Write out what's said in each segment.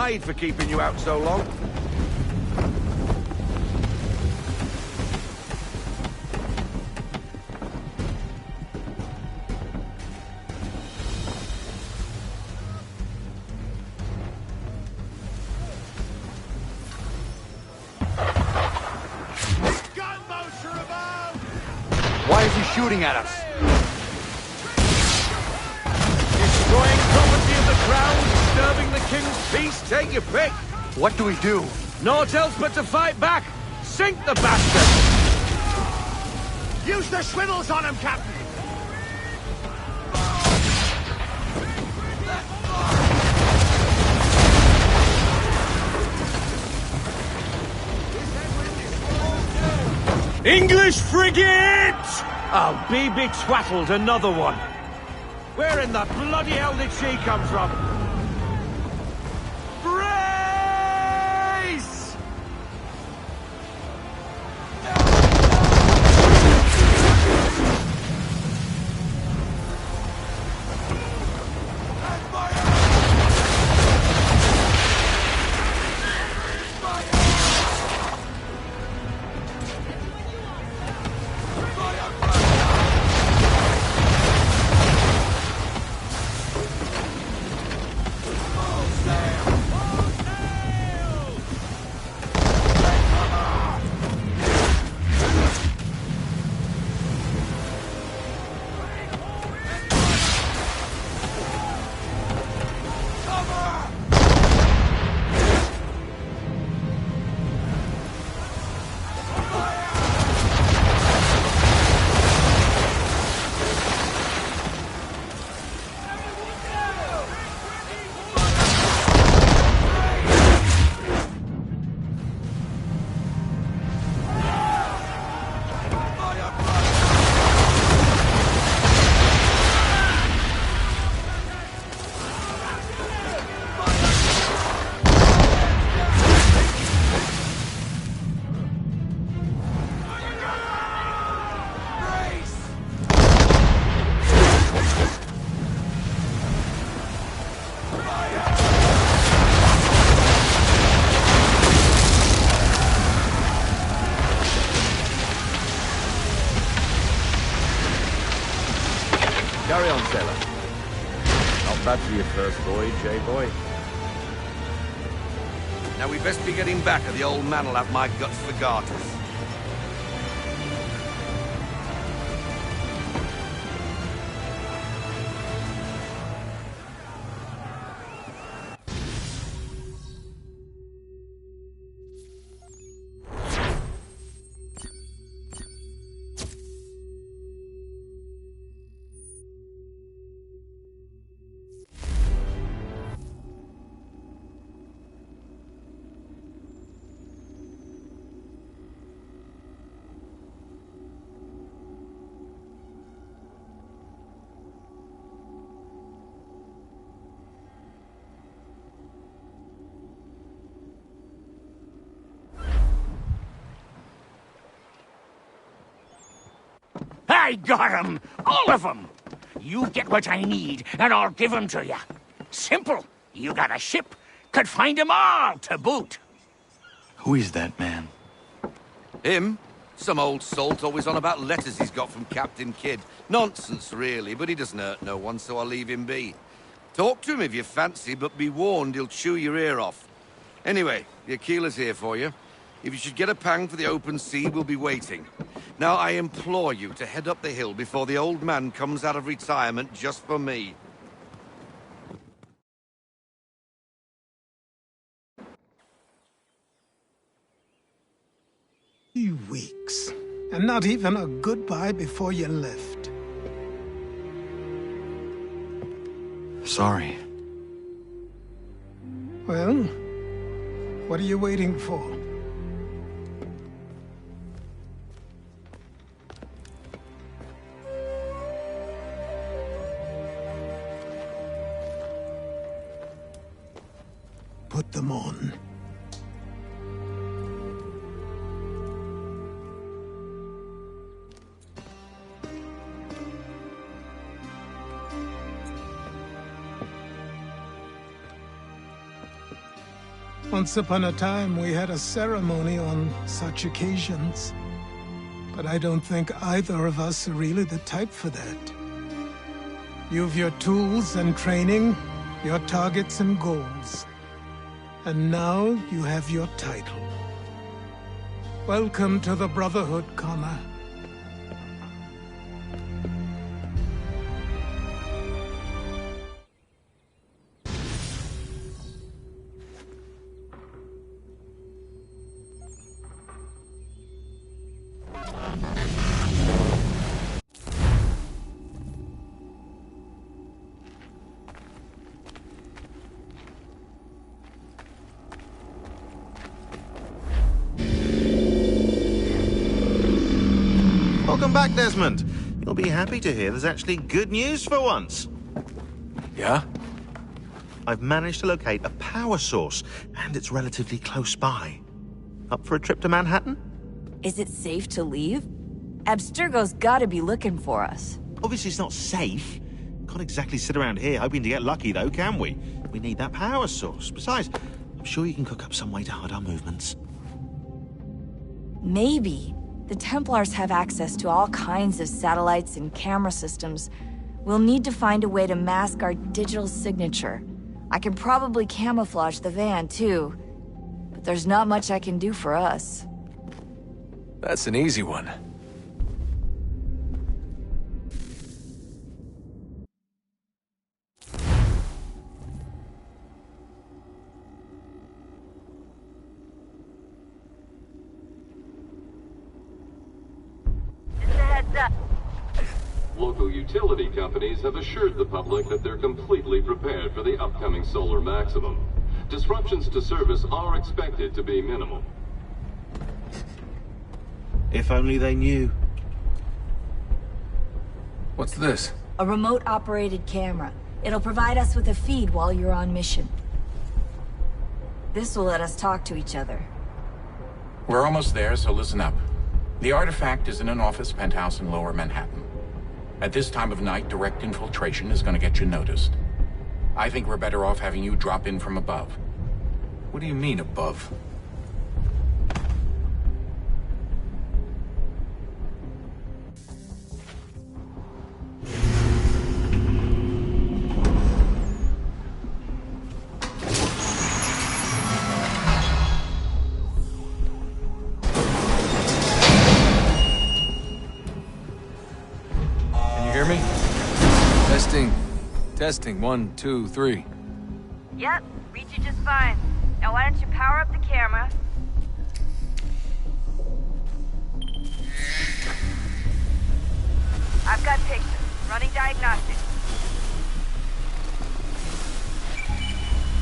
made for keeping you out so long. Why is he shooting at us? Destroying property of the crown, disturbing the king's peace, take your pick. What do we do? Naught else but to fight back. Sink the bastard! Use the swivels on him, Captain! English frigate! Oh, be betwattled, another one. Where in the bloody hell did she come from? Brace! Carry on, sailor. Not bad for your first voyage, eh, boy? Now we best be getting back, or the old man'll have my guts for garters. I got 'em! All of 'em! You get what I need, and I'll give 'em to you. Simple. You got a ship, could find 'em all to boot. Who is that man? Him? Some old salt always on about letters he's got from Captain Kidd. Nonsense, really, but he doesn't hurt no one, so I'll leave him be. Talk to him if you fancy, but be warned he'll chew your ear off. Anyway, the Aquila's here for you. If you should get a pang for the open sea, we'll be waiting. Now, I implore you to head up the hill before the old man comes out of retirement just for me. 3 weeks, and not even a goodbye before you left. Sorry. Well, what are you waiting for? Put them on. Once upon a time, we had a ceremony on such occasions. But I don't think either of us are really the type for that. You've your tools and training, your targets and goals. And now you have your title. Welcome to the Brotherhood, Connor. Welcome back, Desmond. You'll be happy to hear there's actually good news for once. Yeah? I've managed to locate a power source, and it's relatively close by. Up for a trip to Manhattan? Is it safe to leave? Abstergo's gotta be looking for us. Obviously, it's not safe. Can't exactly sit around here hoping to get lucky, though, can we? We need that power source. Besides, I'm sure you can cook up some way to hide our movements. Maybe. The Templars have access to all kinds of satellites and camera systems. We'll need to find a way to mask our digital signature. I can probably camouflage the van, too. But there's not much I can do for us. That's an easy one. Local utility companies have assured the public that they're completely prepared for the upcoming solar maximum. Disruptions to service are expected to be minimal. If only they knew. What's this? A remote-operated camera. It'll provide us with a feed while you're on mission. This will let us talk to each other. We're almost there, so listen up. The artifact is in an office penthouse in Lower Manhattan. At this time of night, direct infiltration is going to get you noticed. I think we're better off having you drop in from above. What do you mean, above? Testing, 1, 2, 3. Yep, read you just fine. Now why don't you power up the camera? I've got pictures. Running diagnostics.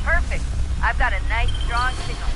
Perfect. I've got a nice, strong signal.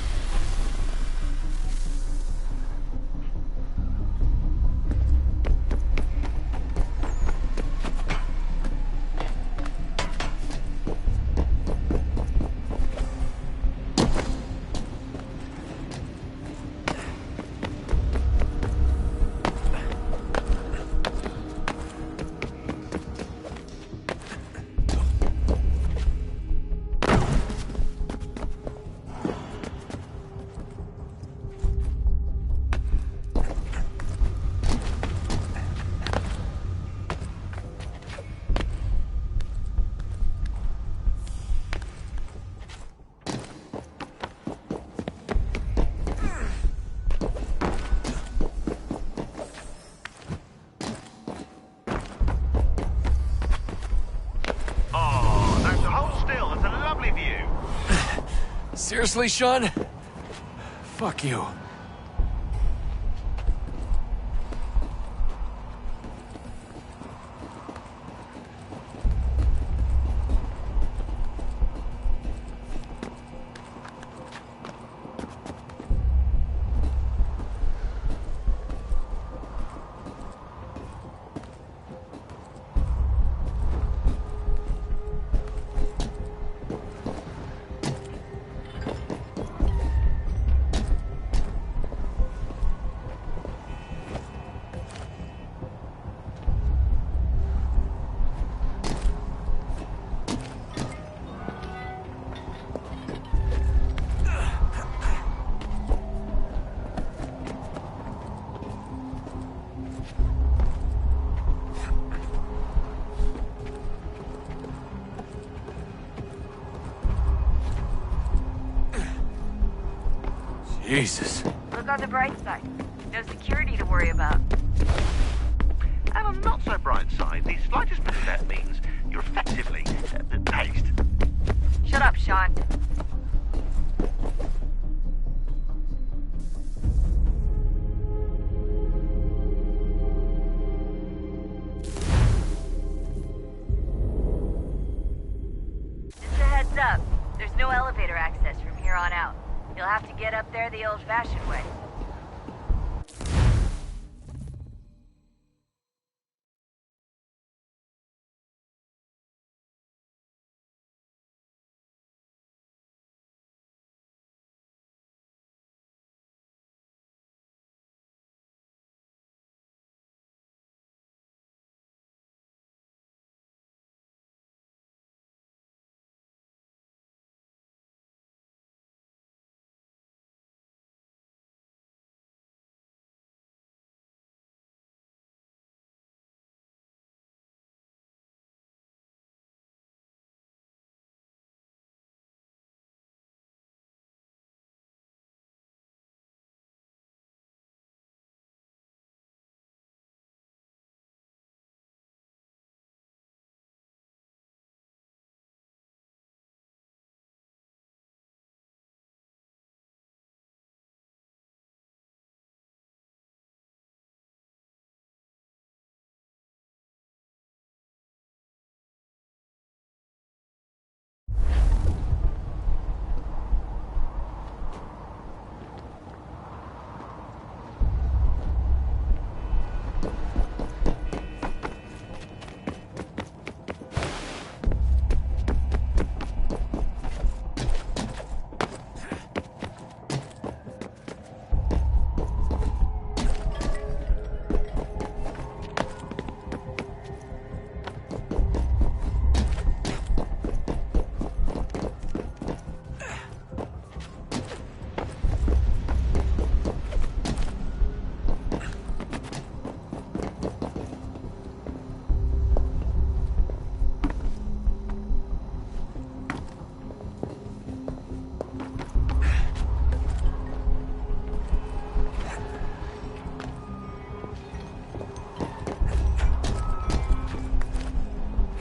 Seriously, Sean? Fuck you. Jesus. Look on the bright side. No security to worry about. And on the not so bright side, the slightest misstep means you're effectively paced. Shut up, Sean. Just a heads up. There's no elevator access from here on out. You'll have to get up there the old-fashioned way.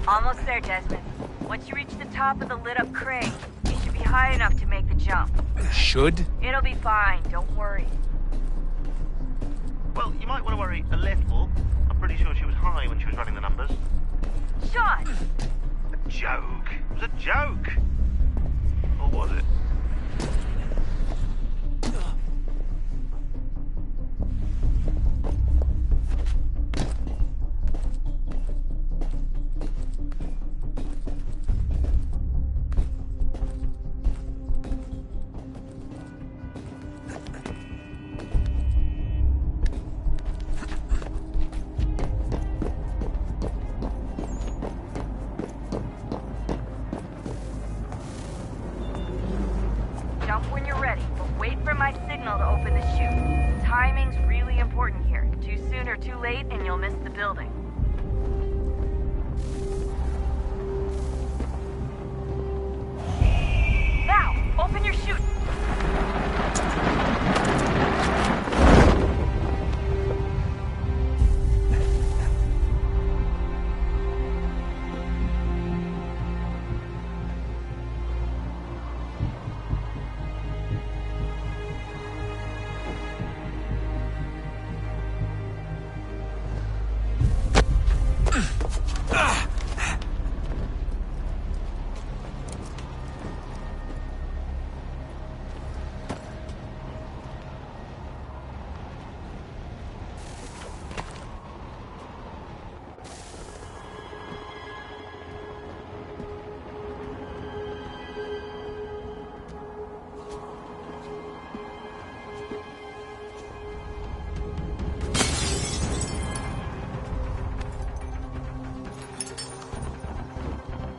Almost there, Desmond. Once you reach the top of the lit-up crane, you should be high enough to make the jump. Should? It'll be fine, don't worry. Well, you might want to worry a little. I'm pretty sure she was high when she was running the numbers. Sean! A joke. It was a joke. Or was it? Jump when you're ready, but wait for my signal to open the chute. Timing's really important here. Too soon or too late, and you'll miss the building. Now, open your chute.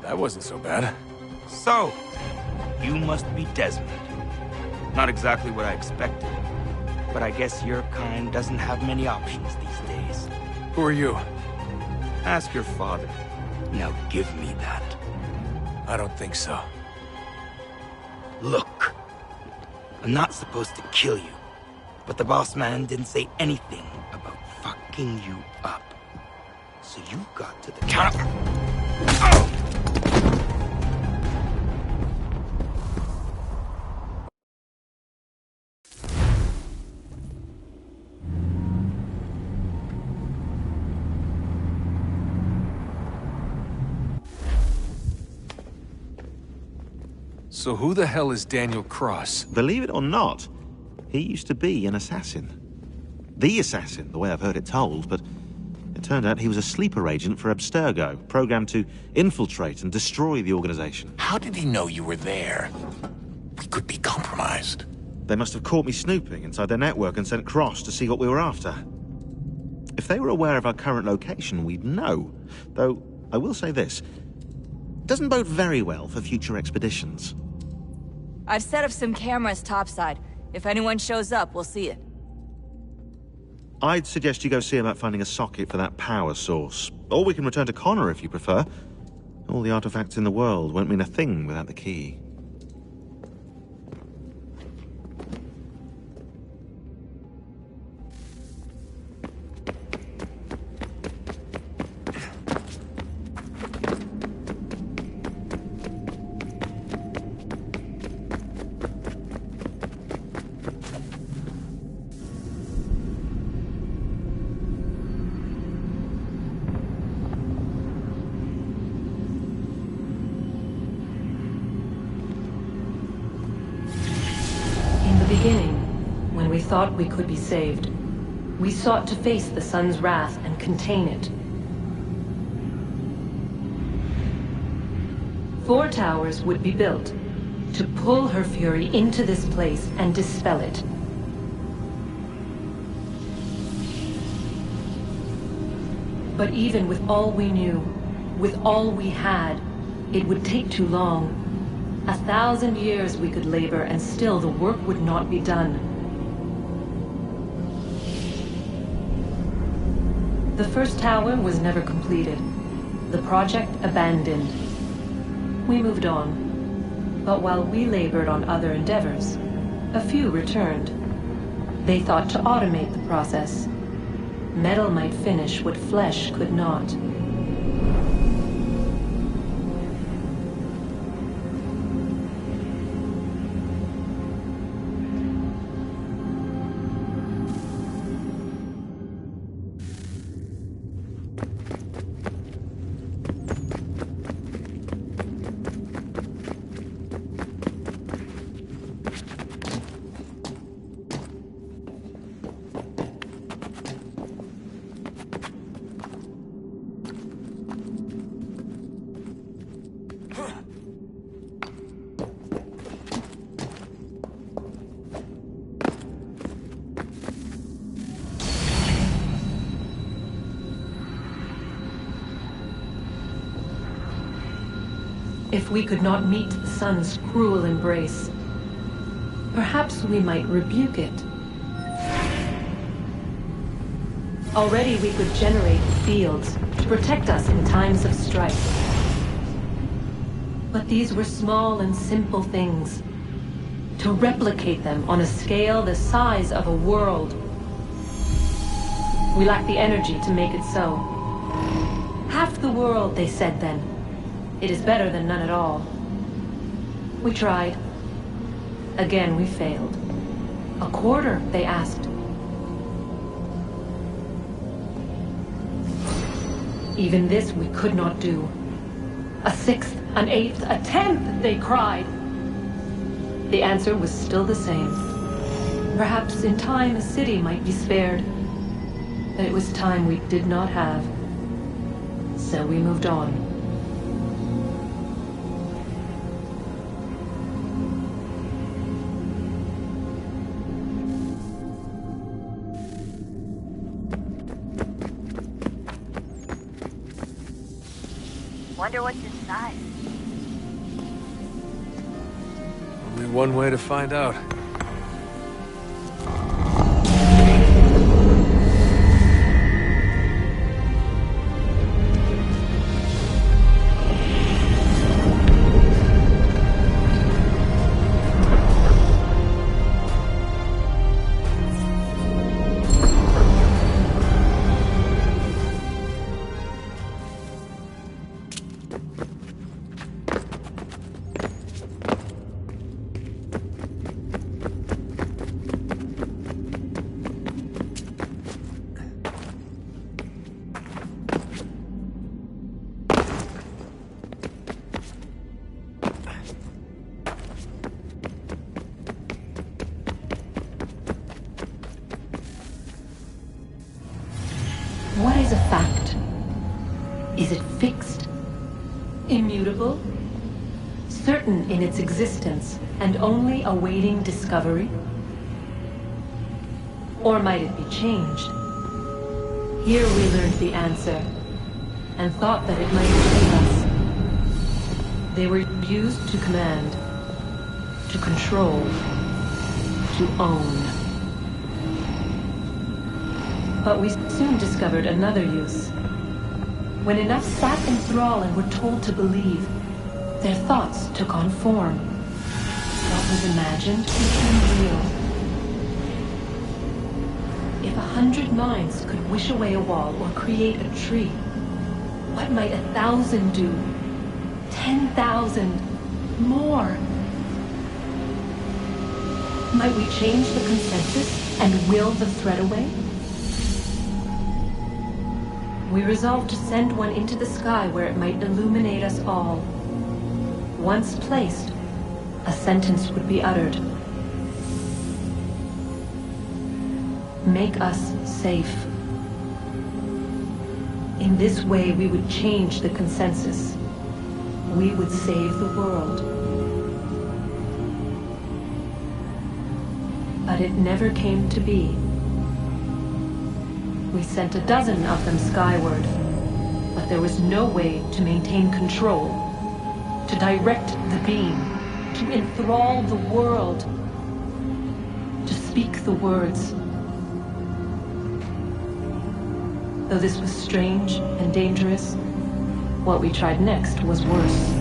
That wasn't so bad. So, you must be Desmond. Not exactly what I expected, but I guess your kind doesn't have many options these days. Who are you? Ask your father. Now give me that. I don't think so. Look. I'm not supposed to kill you, but the boss man didn't say anything about fucking you up. So you got to the counter. Oh! So who the hell is Daniel Cross? Believe it or not, he used to be an assassin. The assassin, the way I've heard it told, but it turned out he was a sleeper agent for Abstergo, programmed to infiltrate and destroy the organization. How did he know you were there? We could be compromised. They must have caught me snooping inside their network and sent Cross to see what we were after. If they were aware of our current location, we'd know. Though, I will say this. It doesn't bode very well for future expeditions. I've set up some cameras topside. If anyone shows up, we'll see it. I'd suggest you go see about finding a socket for that power source. Or we can return to Connor if you prefer. All the artifacts in the world won't mean a thing without the key. When we thought we could be saved, we sought to face the sun's wrath and contain it. 4 towers would be built to pull her fury into this place and dispel it. But even with all we knew, with all we had, it would take too long. 1,000 years we could labor and still the work would not be done. The first tower was never completed. The project abandoned. We moved on. But while we labored on other endeavors, a few returned. They thought to automate the process. Metal might finish what flesh could not. If we could not meet the sun's cruel embrace, perhaps we might rebuke it. Already we could generate fields to protect us in times of strife. But these were small and simple things. To replicate them on a scale the size of a world, we lack the energy to make it so. Half the world, they said then. It is better than none at all. We tried. Again, we failed. A quarter, they asked. Even this we could not do. A 6th, an 8th, a 10th, they cried. The answer was still the same. Perhaps in time a city might be spared. But it was time we did not have. So we moved on. Wonder what's inside. Only one way to find out. certain in its existence and only awaiting discovery? Or might it be changed? Here we learned the answer, and thought that it might save us. They were used to command, to control, to own. But we soon discovered another use. When enough sat in thrall and were told to believe, their thoughts took on form. What was imagined became real. If 100 minds could wish away a wall or create a tree, what might 1,000 do? 10,000? More? Might we change the consensus and will the threat away? We resolved to send one into the sky where it might illuminate us all. Once placed, a sentence would be uttered. Make us safe. In this way, we would change the consensus. We would save the world. But it never came to be. We sent a dozen of them skyward, but there was no way to maintain control, to direct the beam, to enthrall the world, to speak the words. Though this was strange and dangerous, what we tried next was worse.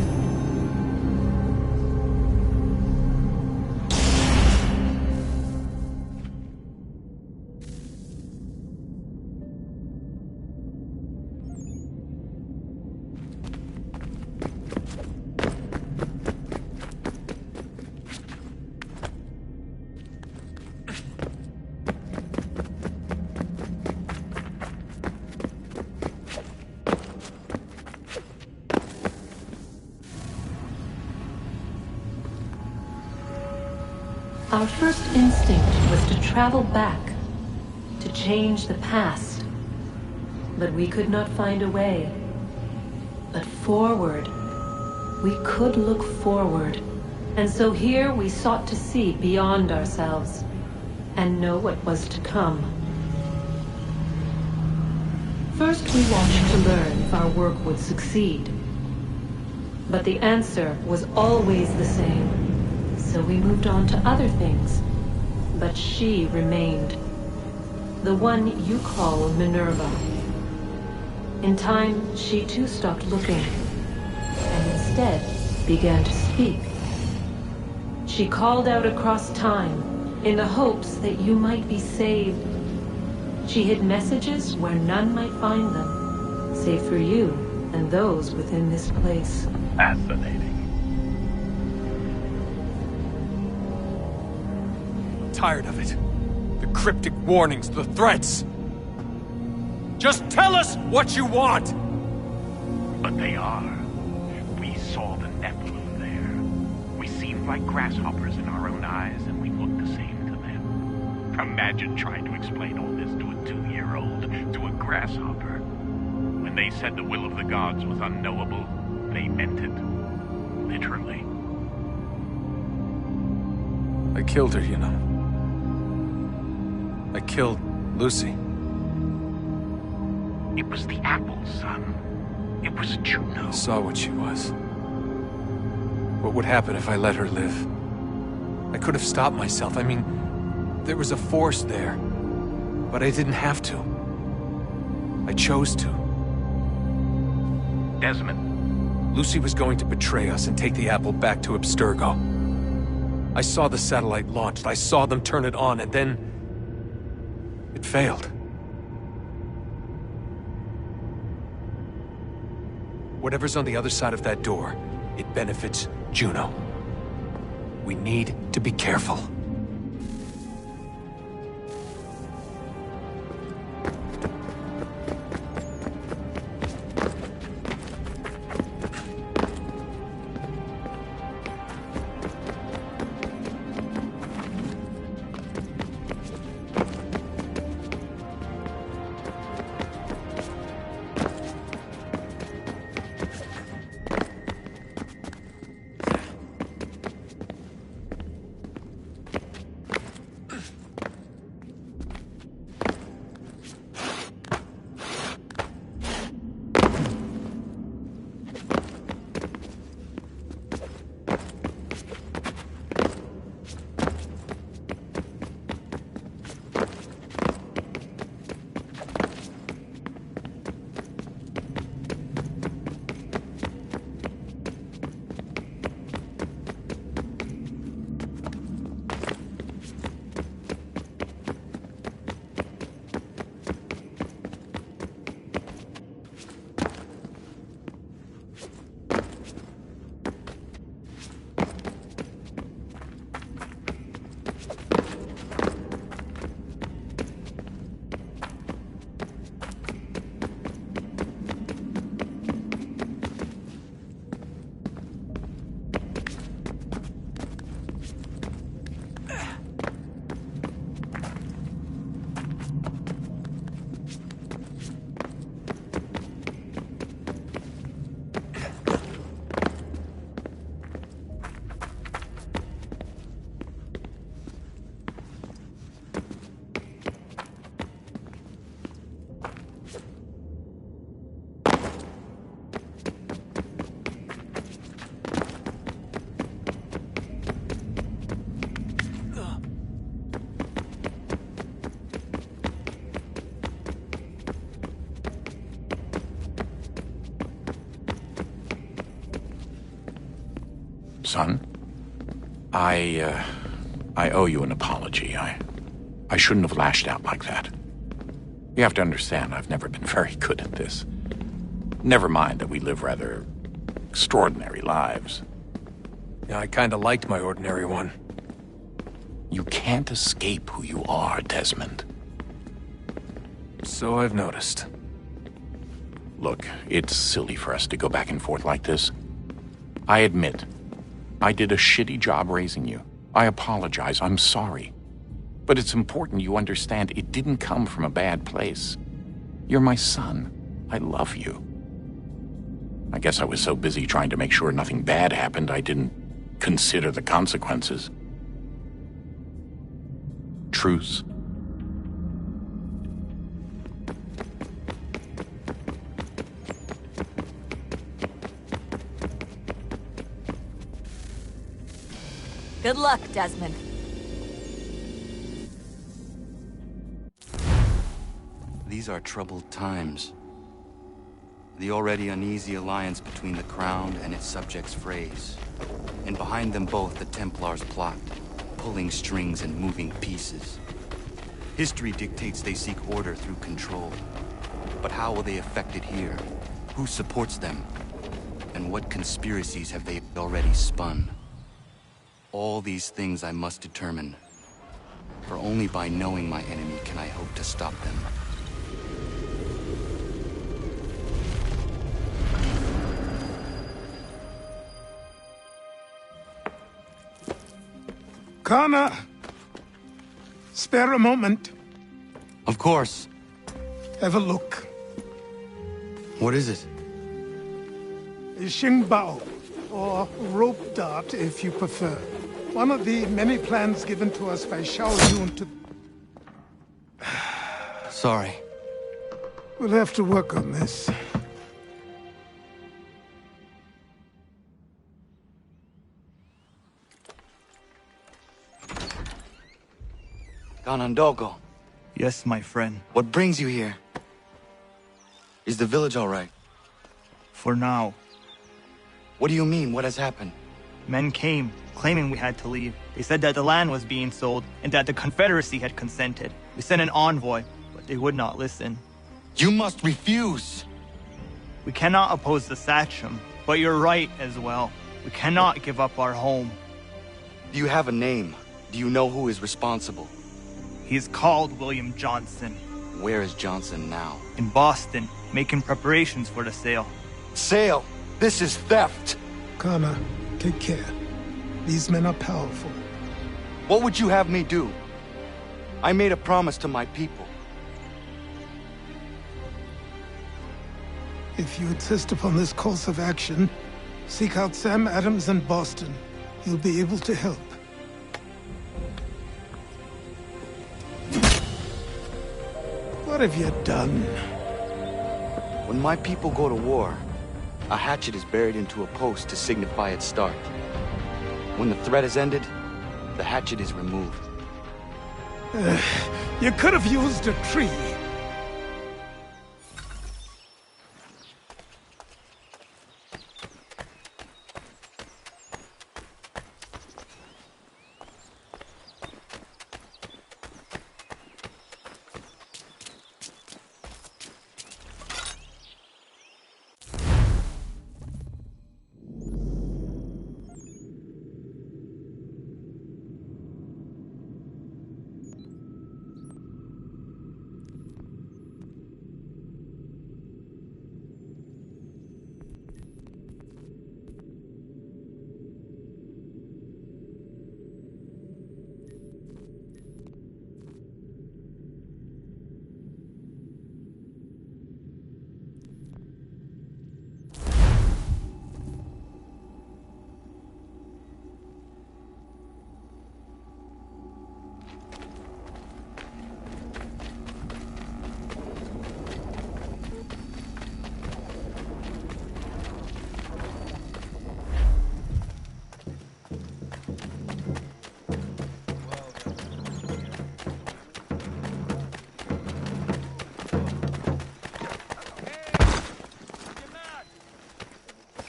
Our first instinct was to travel back, to change the past. But we could not find a way. But forward, we could look forward. And so here we sought to see beyond ourselves, and know what was to come. First we watched to learn if our work would succeed. But the answer was always the same. So we moved on to other things, but she remained. The one you call Minerva. In time, she too stopped looking, and instead began to speak. She called out across time, in the hopes that you might be saved. She hid messages where none might find them, save for you and those within this place. Fascinating. Tired of it. The cryptic warnings, the threats. Just tell us what you want! But they are. We saw the Nephilim there. We seemed like grasshoppers in our own eyes, and we looked the same to them. Imagine trying to explain all this to a 2-year-old, to a grasshopper. When they said the will of the gods was unknowable, they meant it. Literally. I killed her, you know. I killed Lucy. It was the apple, son. It was Juno. I saw what she was. What would happen if I let her live? I could have stopped myself. I mean, there was a force there. But I didn't have to. I chose to. Desmond. Lucy was going to betray us and take the apple back to Abstergo. I saw the satellite launched. I saw them turn it on, and then it failed. Whatever's on the other side of that door, it benefits Juno. We need to be careful. son. I owe you an apology. I shouldn't have lashed out like that. You have to understand, I've never been very good at this. Never mind that we live rather extraordinary lives. Yeah, I kinda liked my ordinary one. You can't escape who you are, Desmond. So I've noticed. Look, it's silly for us to go back and forth like this. I admit, I did a shitty job raising you. I apologize, I'm sorry. But it's important you understand it didn't come from a bad place. You're my son. I love you. I guess I was so busy trying to make sure nothing bad happened, I didn't consider the consequences. Truce. Good luck, Desmond. These are troubled times. The already uneasy alliance between the Crown and its subjects frays. And behind them both the Templars plot, pulling strings and moving pieces. History dictates they seek order through control. But how will they affect it here? Who supports them? And what conspiracies have they already spun? All these things I must determine. For only by knowing my enemy can I hope to stop them. Connor! Spare a moment. Of course. Have a look. What is it? A Xingbao, or rope dart if you prefer. One of the many plans given to us by Xiao Yun to... Sorry. We'll have to work on this. Ganondogo, Yes, my friend. what brings you here? Is the village all right? For now. What do you mean? What has happened? Men came, claiming we had to leave. They said that the land was being sold, and that the Confederacy had consented. We sent an envoy, but they would not listen. You must refuse! We cannot oppose the Sachem, but you're right as well. We cannot give up our home. Do you have a name? Do you know who is responsible? He's called William Johnson. Where is Johnson now? In Boston, making preparations for the sale. Sale! This is theft! Connor, take care. These men are powerful. What would you have me do? I made a promise to my people. If you insist upon this course of action, seek out Sam Adams in Boston. He'll be able to help. What have you done? When my people go to war, a hatchet is buried into a post to signify its start. When the threat is ended, the hatchet is removed. You could have used a tree.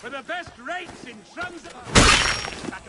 For the best rates in terms of...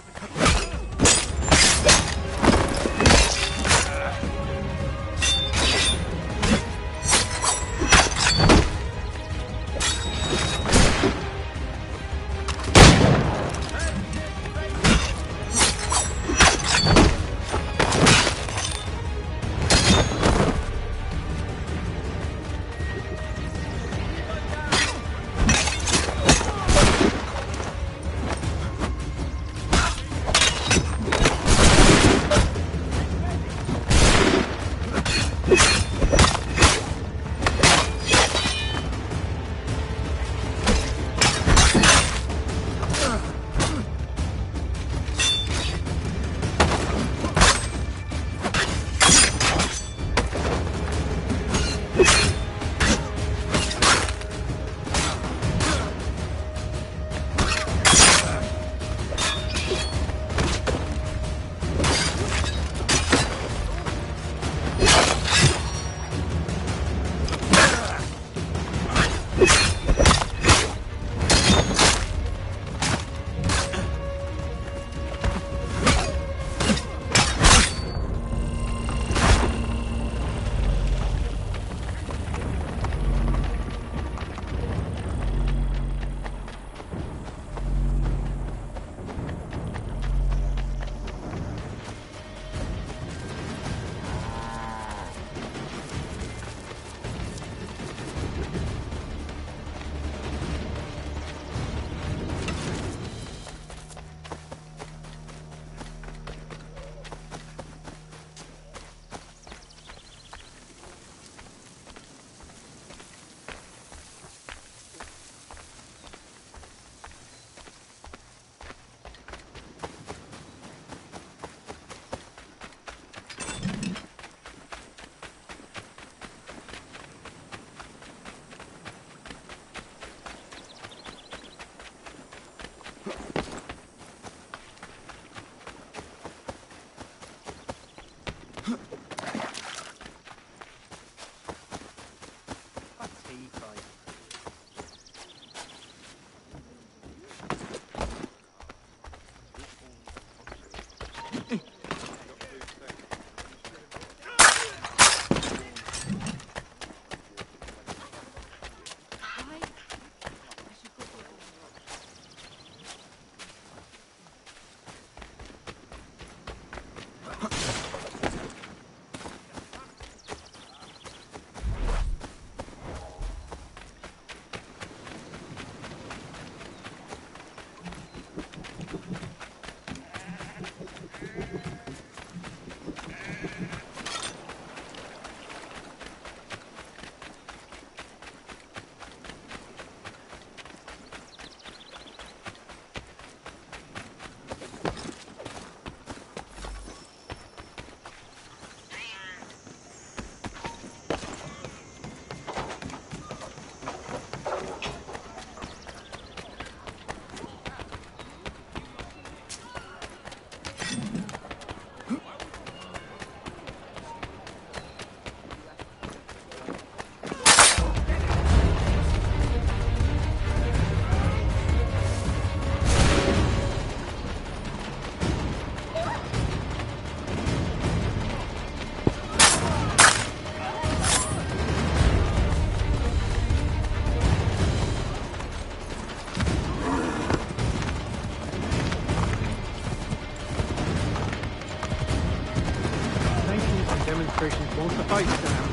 Demonstrations won't suffice, Sam.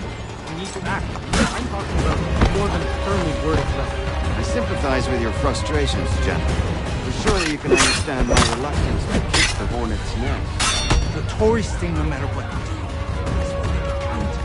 We need to act. I'm talking about more than firmly worded threats. I sympathize with your frustrations, gentlemen. But surely you can understand my reluctance to kick the hornet's nest. The Tories think no matter what we do, that's what they can count.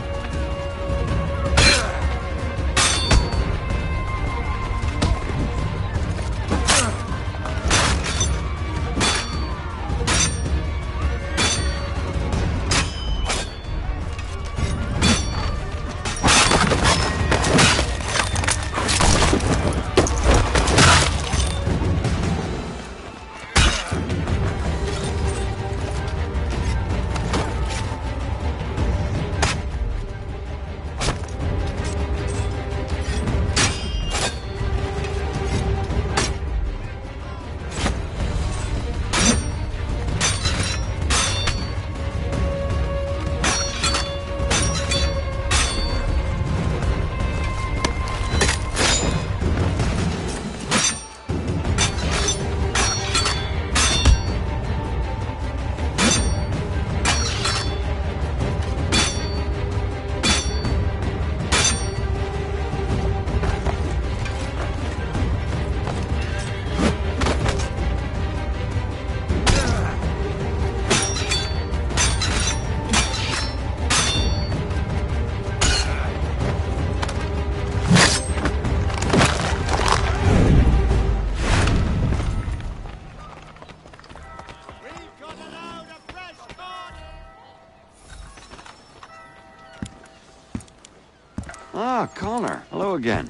Ah, Connor. Hello again.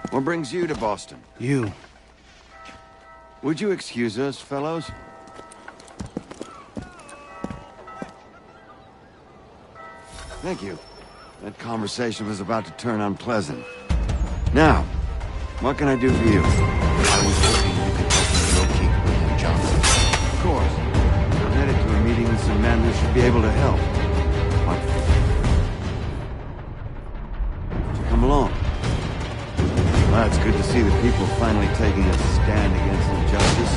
What brings you to Boston? You. Would you excuse us, fellows? Thank you. That conversation was about to turn unpleasant. Now, what can I do for you? I was hoping you could help me locate William Johnson. Of course. I'm headed to a meeting with some men who should be able to help. What? Come along. Well, it's good to see the people finally taking a stand against injustice.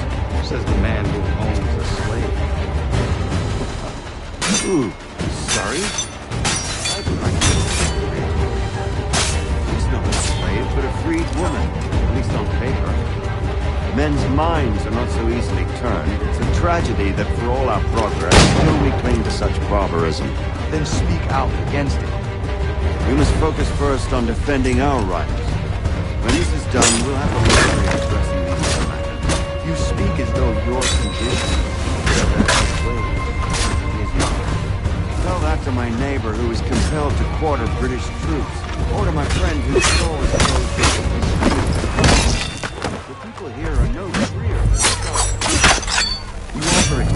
Says the man who owns a slave. Ooh, sorry? She's not a slave, but a freed woman. At least on paper. Men's minds are not so easily turned. It's a tragedy that for all our progress, still we cling to such barbarism. Then speak out against it. We must focus first on defending our rights. When this is done, we'll have a luxury of addressing these other matters. You speak as though your condition is not. Tell that to my neighbor who is compelled to quarter British troops, or to my friend whose soul is closed to the people here are no freer. You offer it.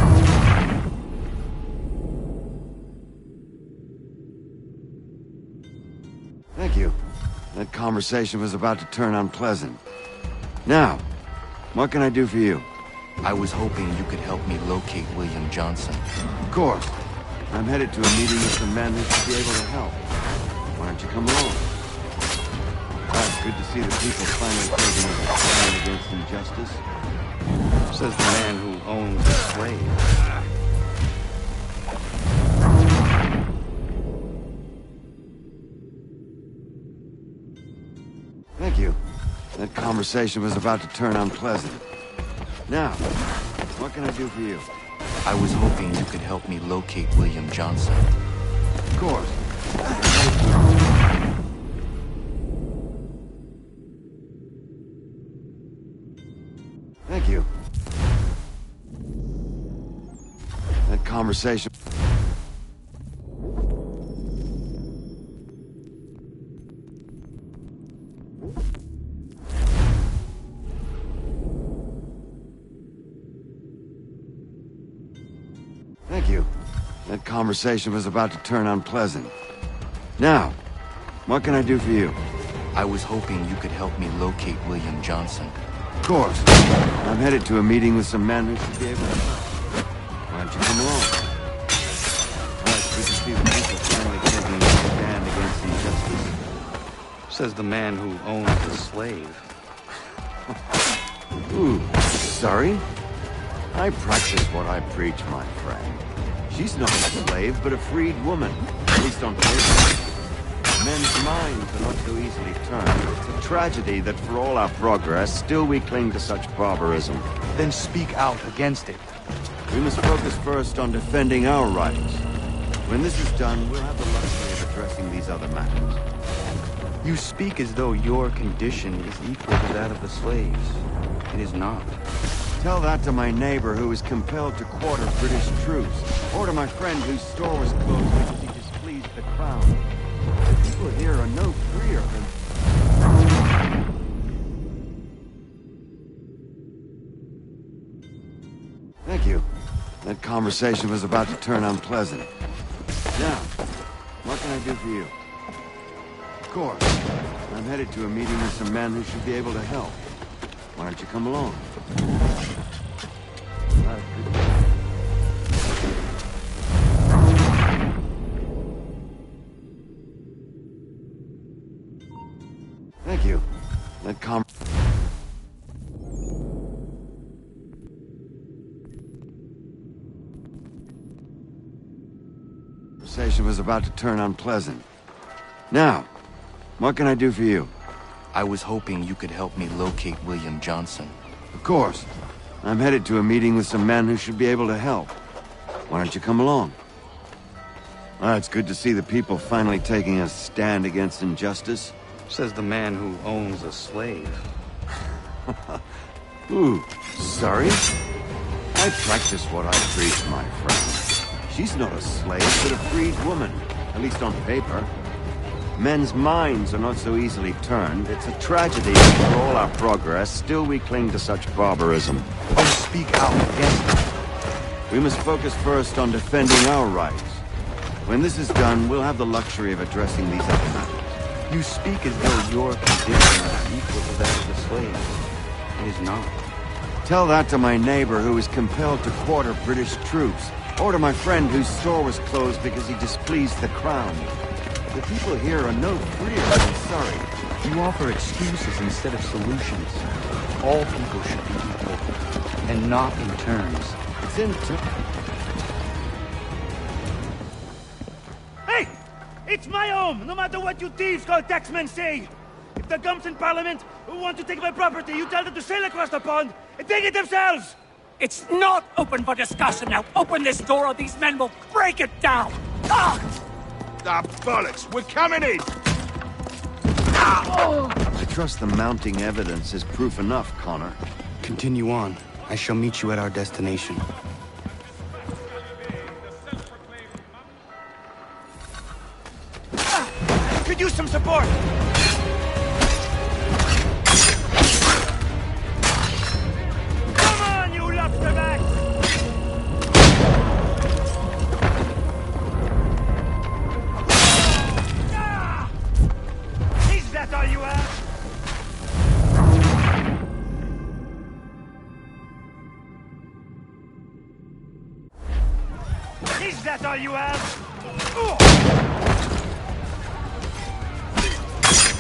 Thank you. That conversation was about to turn unpleasant. Now, what can I do for you? I was hoping you could help me locate William Johnson. Of course. I'm headed to a meeting with some men who should be able to help. Why don't you come along? It's good to see the people finally taking a stand against injustice. Says the man who owns a slave. Thank you. That conversation was about to turn unpleasant. Now, what can I do for you? I was hoping you could help me locate William Johnson. Of course. Thank you. That conversation... Thank you. That conversation was about to turn unpleasant. Now, what can I do for you? I was hoping you could help me locate William Johnson. Of course. I'm headed to a meeting with some men who should be able to help. Why don't you come along? It's good to see the people finally taking a stand against injustice. Says the man who owns a slave. Ooh, sorry? I practice what I preach, my friend. She's not a slave, but a freed woman. At least on paper. Men's minds are not so easily turned. It's a tragedy that for all our progress, still we cling to such barbarism. Then speak out against it. We must focus first on defending our rights. When this is done, we'll have the luxury of addressing these other matters. You speak as though your condition is equal to that of the slaves. It is not. Tell that to my neighbor who was compelled to quarter British troops, or to my friend whose store was closed because he displeased the crown. The people here are no freer than... Thank you. That conversation was about to turn unpleasant. Now, what can I do for you? Of course. I'm headed to a meeting with some men who should be able to help. Why don't you come along? Thank you. That conversation was about to turn unpleasant. Now, what can I do for you? I was hoping you could help me locate William Johnson. Of course. I'm headed to a meeting with some men who should be able to help. Why don't you come along? It's good to see the people finally taking a stand against injustice. Says the man who owns a slave. Ooh, sorry? I practice what I preach, my friend. She's not a slave, but a freed woman. At least on paper. Men's minds are not so easily turned. It's a tragedy that for all our progress, still we cling to such barbarism. Then speak out against it. We must focus first on defending our rights. When this is done, we'll have the luxury of addressing these other matters. You speak as though your condition is equal to that of the slaves. It is not. Tell that to my neighbor who was compelled to quarter British troops, or to my friend whose store was closed because he displeased the crown. The people here are no freer than sorry. You offer excuses instead of solutions. All people should be equal, and not in terms. It's in Hey! It's my home, no matter what you thieves called taxmen say! If the gums in Parliament who want to take my property, you tell them to sail across the pond and take it themselves! It's not open for discussion now! Open this door or these men will break it down! Ah! Bollocks! We're coming in! I trust the mounting evidence is proof enough, Connor. Continue on. I shall meet you at our destination. Could use some support! Come on, you lobsterbacks! That's all you have?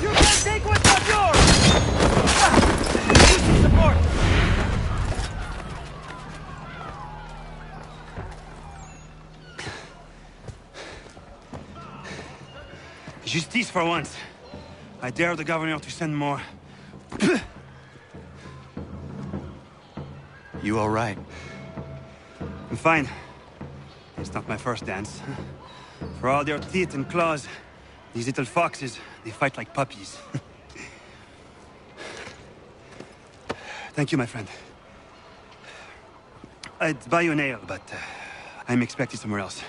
You can't take what's not yours! Use some support! Justice for once. I dare the governor to send more. You all right? I'm fine. It's not my first dance. For all their teeth and claws, these little foxes, they fight like puppies. Thank you, my friend. I'd buy you an ale, but I'm expected somewhere else.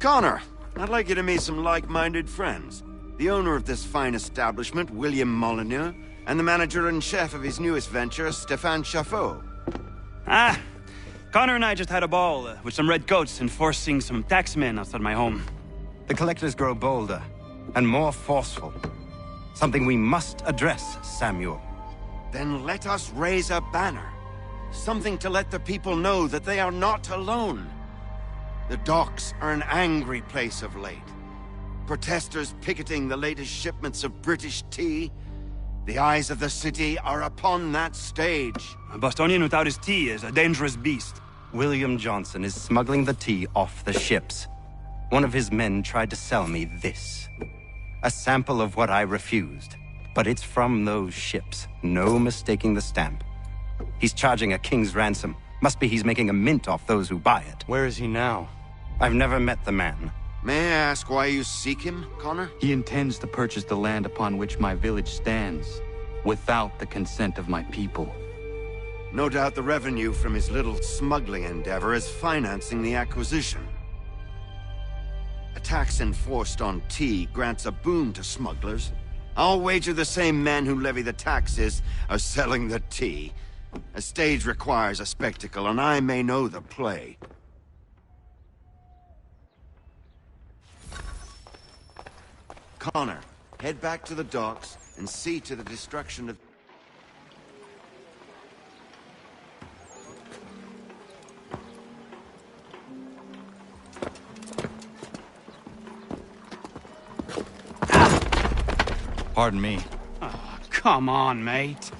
Connor, I'd like you to meet some like-minded friends. The owner of this fine establishment, William Molyneux, and the manager and chef of his newest venture, Stéphane Chaffeau. Ah, Connor and I just had a ball with some redcoats enforcing some taxmen outside my home. The collectors grow bolder and more forceful. Something we must address, Samuel. Then let us raise a banner. Something to let the people know that they are not alone. The docks are an angry place of late. Protesters picketing the latest shipments of British tea. The eyes of the city are upon that stage. A Bostonian without his tea is a dangerous beast. William Johnson is smuggling the tea off the ships. One of his men tried to sell me this. A sample of what I refused. But it's from those ships. No mistaking the stamp. He's charging a king's ransom. Must be he's making a mint off those who buy it. Where is he now? I've never met the man. May I ask why you seek him, Connor? He intends to purchase the land upon which my village stands, without the consent of my people. No doubt the revenue from his little smuggling endeavor is financing the acquisition. A tax enforced on tea grants a boon to smugglers. I'll wager the same men who levy the taxes are selling the tea. A stage requires a spectacle, and I may know the play. Connor, head back to the docks and see to the destruction of... Pardon me. Oh, come on, mate.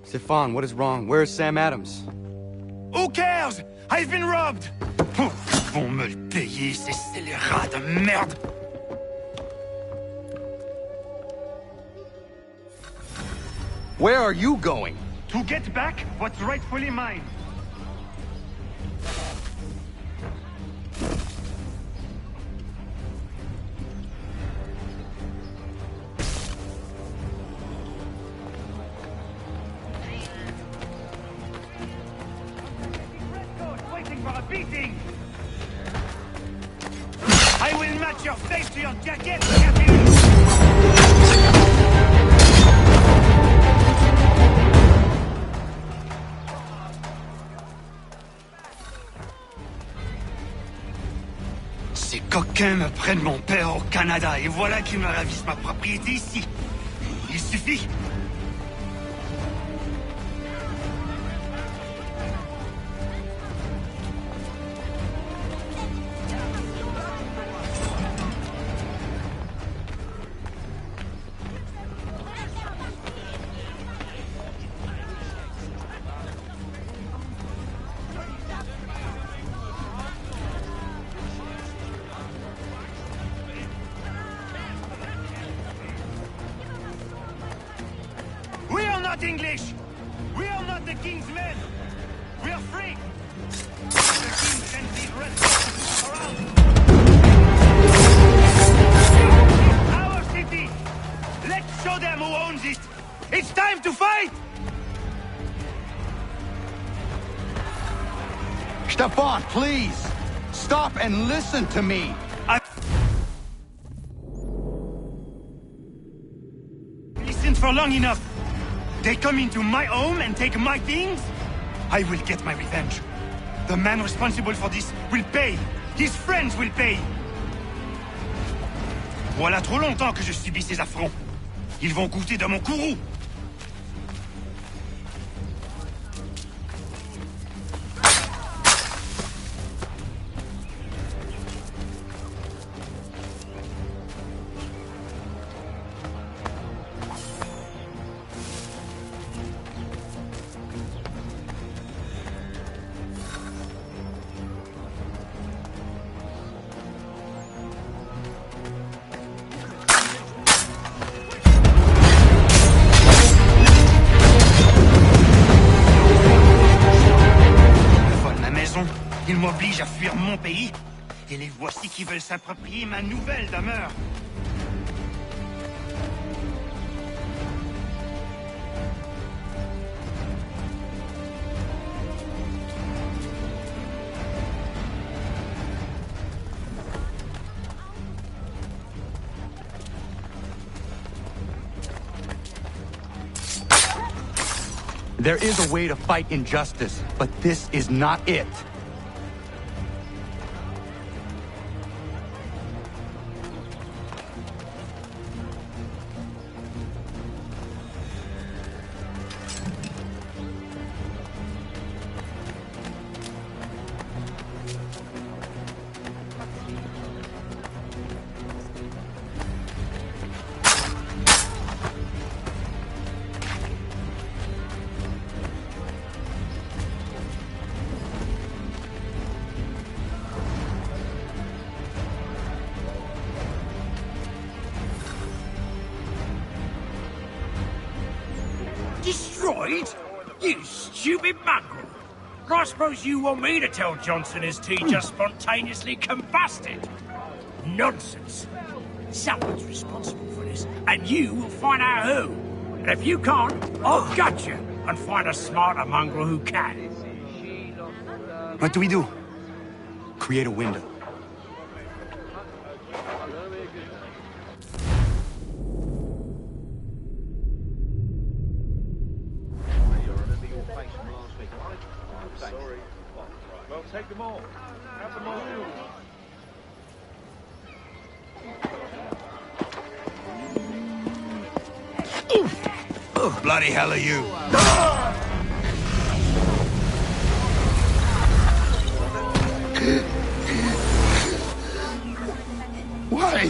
Stefan, what is wrong? Where is Sam Adams? Who cares? I've been robbed! Oh, ils vont me le payer, ces scélérats de merde! Where are you going? To get back what's rightfully mine. Waiting for a beating! I will match your face to your jacket, Captain! Ces coquins me prennent mon père au Canada et voilà qu'ils me ravissent ma propriété ici. Il suffit. We are not English! We are not the king's men! We are free! The king sends these red coats around! Stefan, please! Stop and listen to me! Listened for long enough. They come into my home and take my things? I will get my revenge. The man responsible for this will pay. His friends will pay. Voilà trop longtemps que je subis ces affronts. Ils vont goûter de mon courroux. Ils m'obligent à fuir mon pays, et les voici qui veulent s'approprier ma nouvelle demeure. There is a way to fight injustice, but this is not it. Destroyed? You stupid mongrel! I suppose you want me to tell Johnson his tea just spontaneously combusted? Nonsense! Someone's responsible for this, and you will find out who. And if you can't, I'll gut you and find a smarter mongrel who can. What do we do? Create a window. Well, take them all. Have them all killed. Oh, bloody hell are you? Why?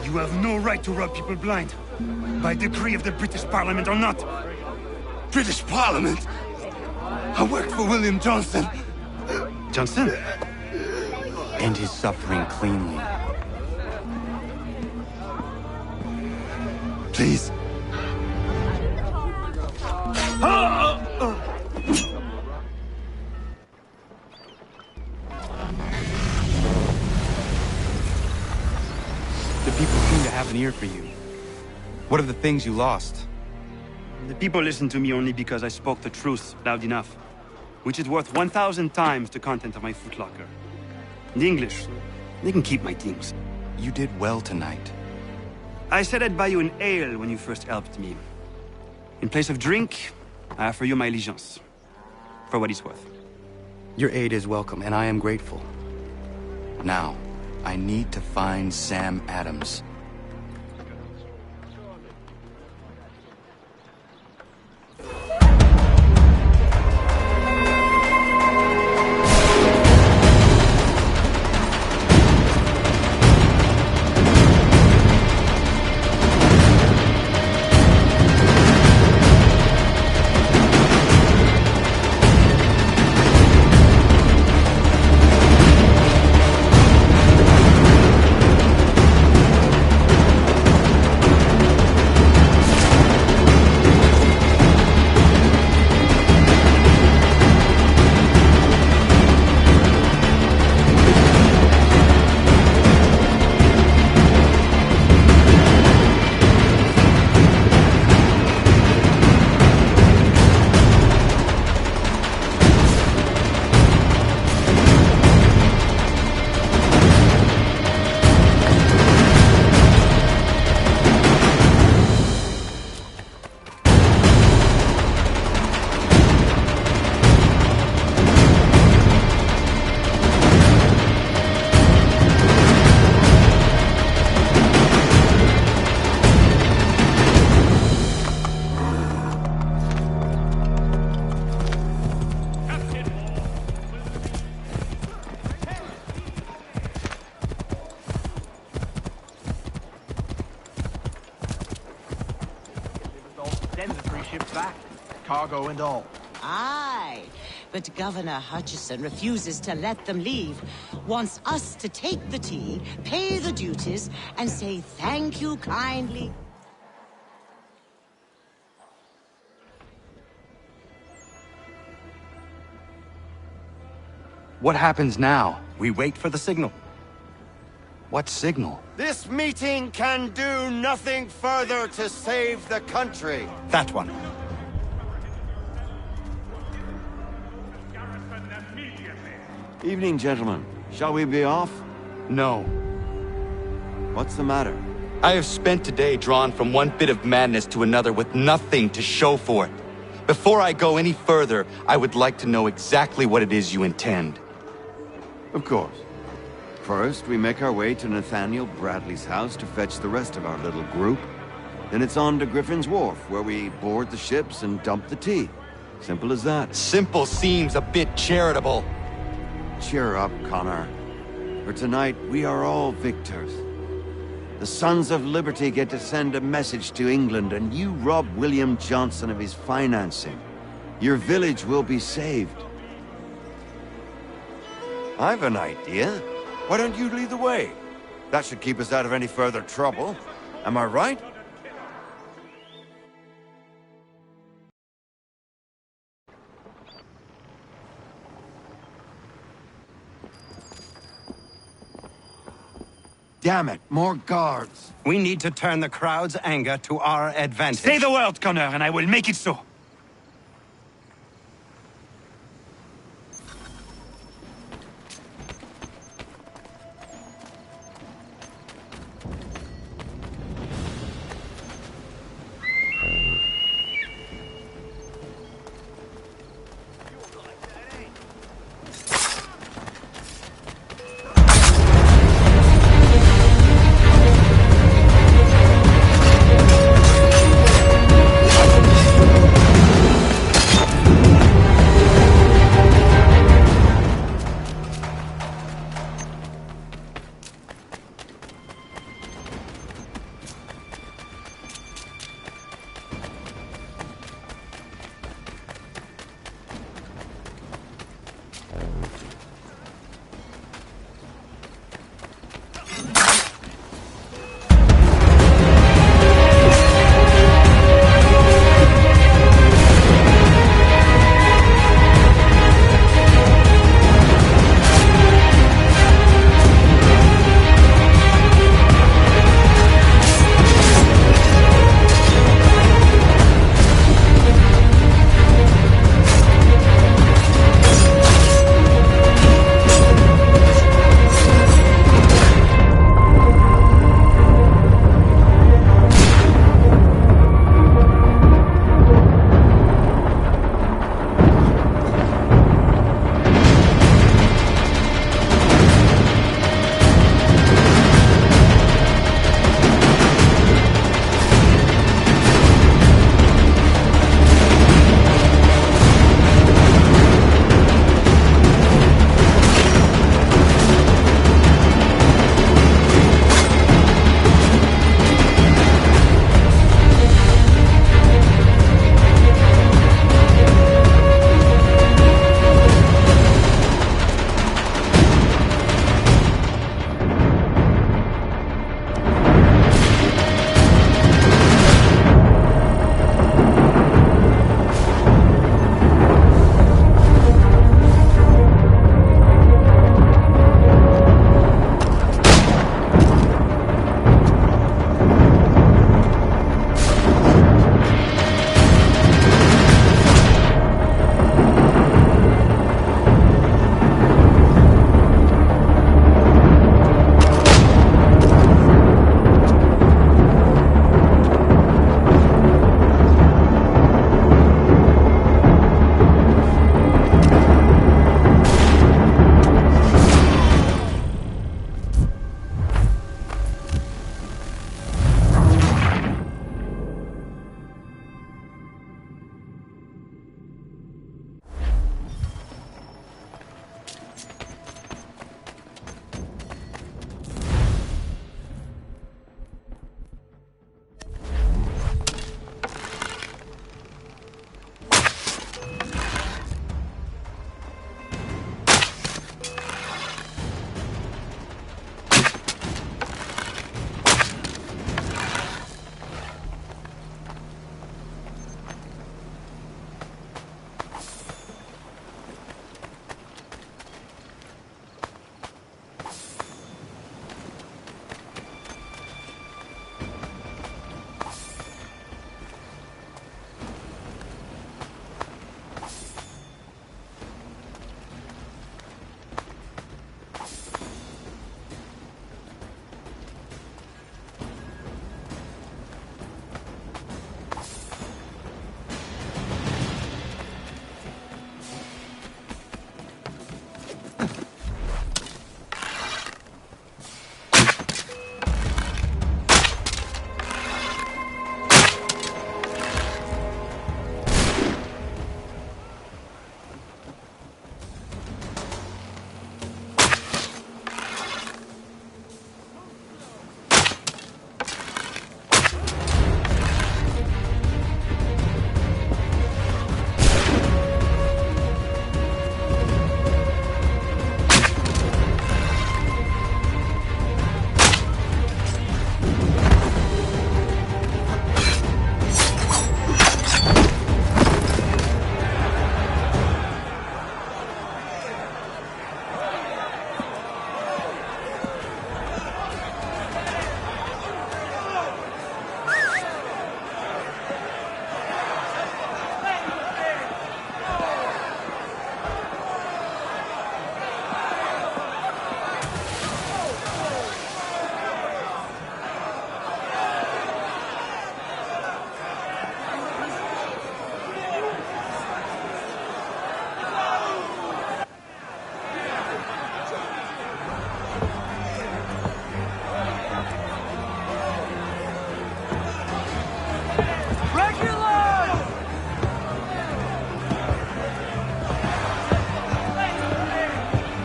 You have no right to rob people blind. By decree of the British Parliament or not. British Parliament? I worked for William Johnson. Johnson? End his suffering cleanly. Please. The people seem to have an ear for you. What are the things you lost? The people listen to me only because I spoke the truth loud enough, which is worth 1,000 times the content of my footlocker. The English, they can keep my things. You did well tonight. I said I'd buy you an ale when you first helped me. In place of drink, I offer you my allegiance. For what it's worth. Your aid is welcome, and I am grateful. Now, I need to find Sam Adams. cargo and all. Aye, but Governor Hutchison refuses to let them leave. Wants us to take the tea, pay the duties, and say thank you kindly. What happens now? We wait for the signal. What signal? This meeting can do nothing further to save the country. That one. Evening, gentlemen. Shall we be off? No. What's the matter? I have spent today drawn from one bit of madness to another with nothing to show for it. Before I go any further, I would like to know exactly what it is you intend. Of course. First, we make our way to Nathaniel Bradley's house to fetch the rest of our little group. Then it's on to Griffin's Wharf, where we board the ships and dump the tea. Simple as that. Simple seems a bit charitable. Cheer up, Connor. For tonight, we are all victors. The Sons of Liberty get to send a message to England, and you rob William Johnson of his financing. Your village will be saved. I've an idea. Why don't you lead the way? That should keep us out of any further trouble. Am I right? Damn it, more guards. We need to turn the crowd's anger to our advantage. Say the word, Connor, and I will make it so.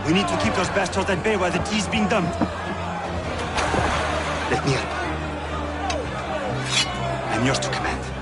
We need to keep those bastards at bay while the tea's being dumped. Let me help. I'm yours to command.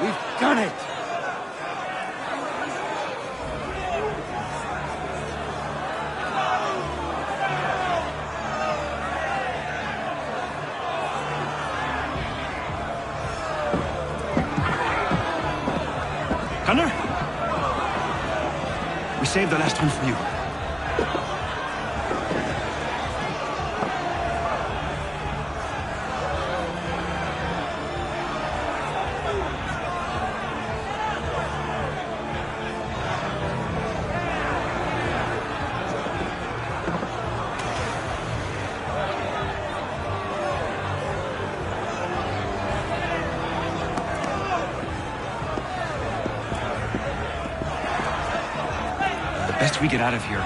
We've done it! Connor? We saved the last one for you. Best we get out of here.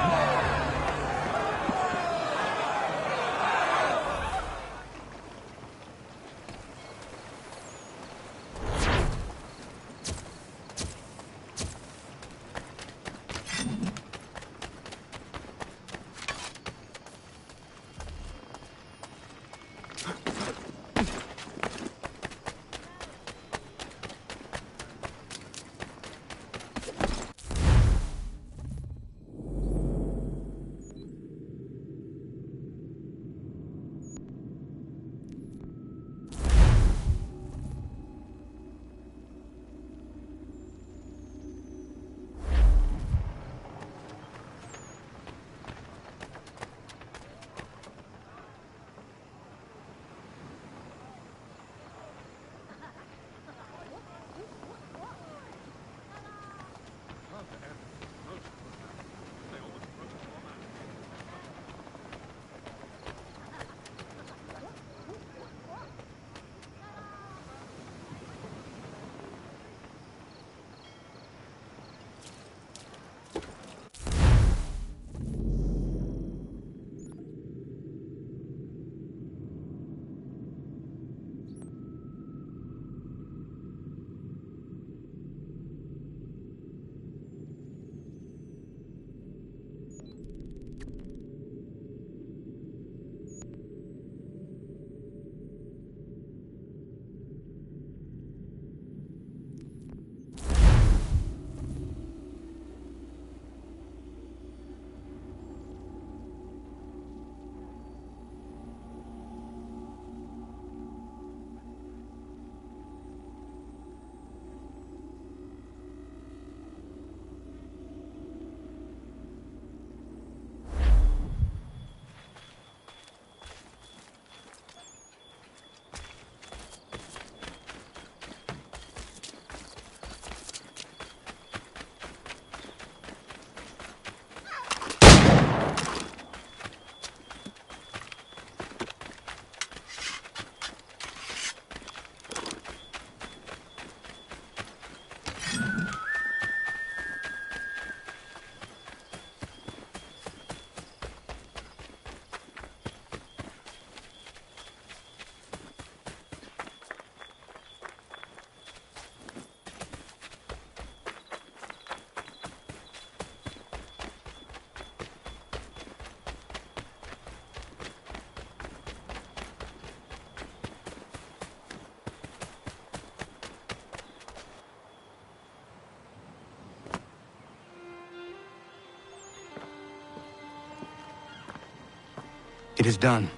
It is done.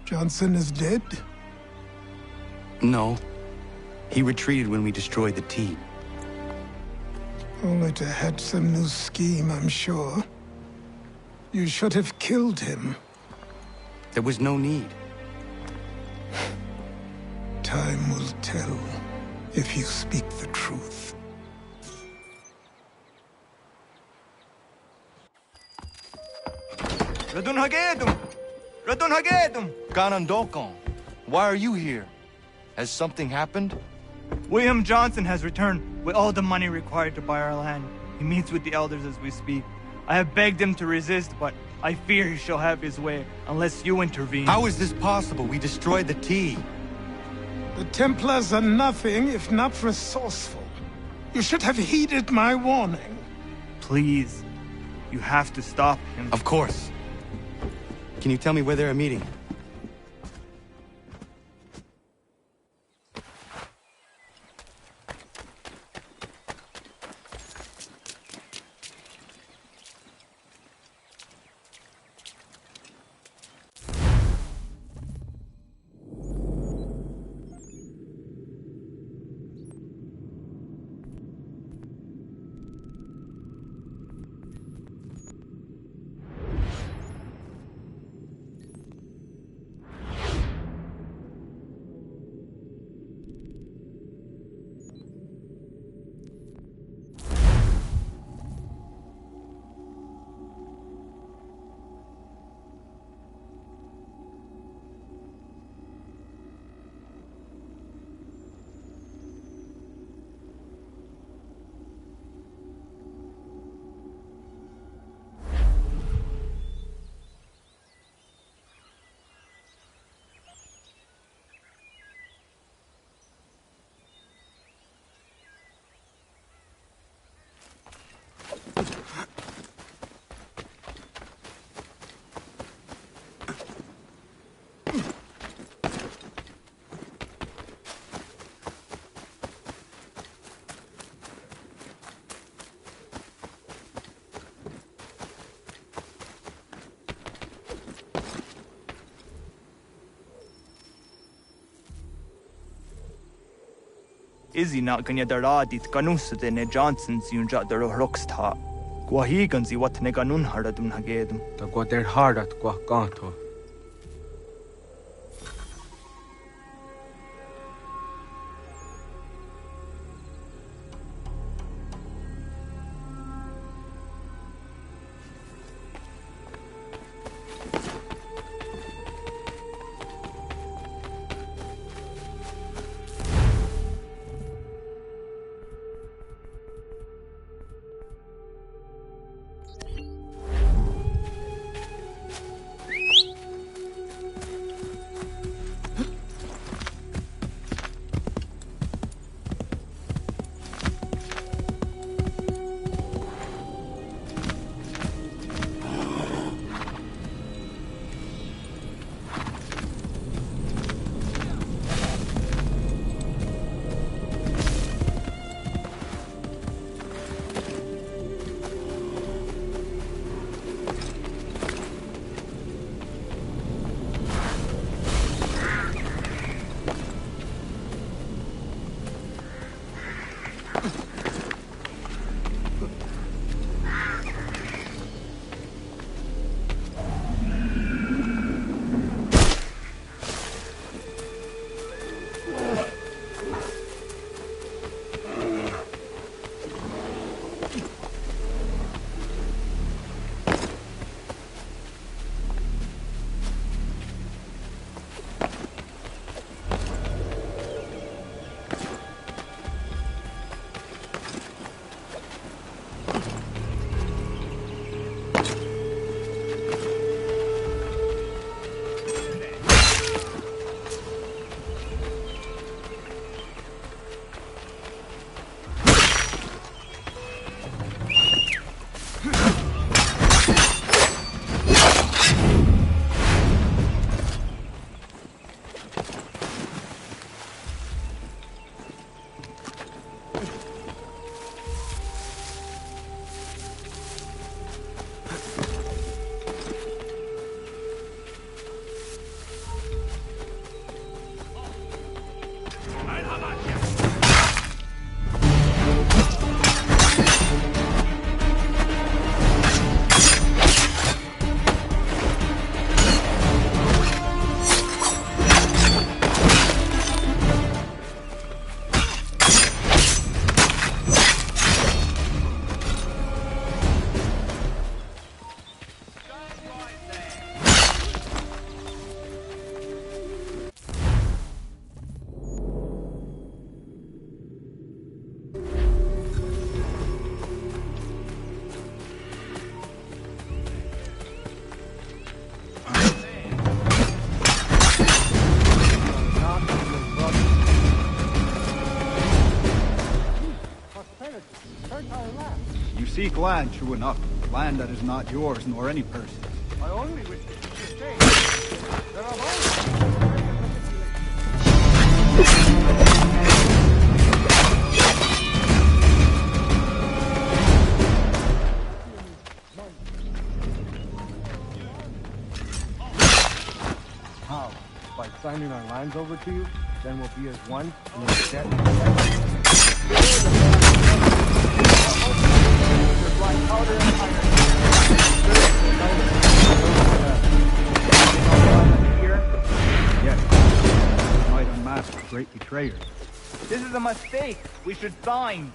Johnson is dead? No. He retreated when we destroyed the T. Only to hatch some new scheme, I'm sure. You should have killed him. There was no need. Time will tell if you speak the truth. Ganondokon, why are you here? Has something happened? William Johnson has returned with all the money required to buy our land. He meets with the elders as we speak. I have begged him to resist, but I fear he shall have his way unless you intervene. How is this possible? We destroyed the T. The Templars are nothing if not resourceful. You should have heeded my warning. Please, you have to stop him. Of course. Can you tell me where they're meeting? Izzy not gonna daradi tkanusa de ne Johnson's yunja der rocksta. Guahigan zi what ne ganun haradum hagedum. Ta gwa der hardat gwa ganto. You seek land, true enough. Land that is not yours, nor any person. I only wish to stay. There are How? By signing our lands over to you? Then we'll be as one, and your debt Yes. Might unmask the great betrayer. This is a mistake. We should sign.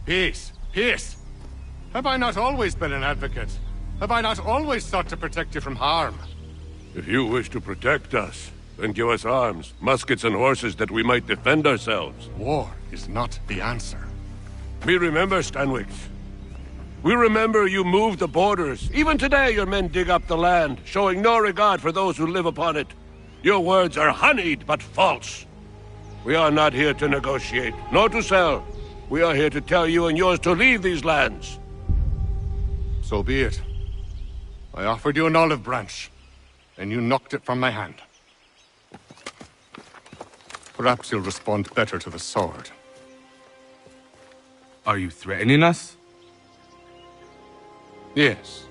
Peace! Peace! Have I not always been an advocate? Have I not always sought to protect you from harm? If you wish to protect us, then give us arms, muskets and horses that we might defend ourselves. War is not the answer. We remember, Stanwix. We remember you moved the borders. Even today your men dig up the land, showing no regard for those who live upon it. Your words are honeyed, but false. We are not here to negotiate, nor to sell. We are here to tell you and yours to leave these lands. So be it. I offered you an olive branch, and you knocked it from my hand. Perhaps you'll respond better to the sword. Are you threatening us? Yes.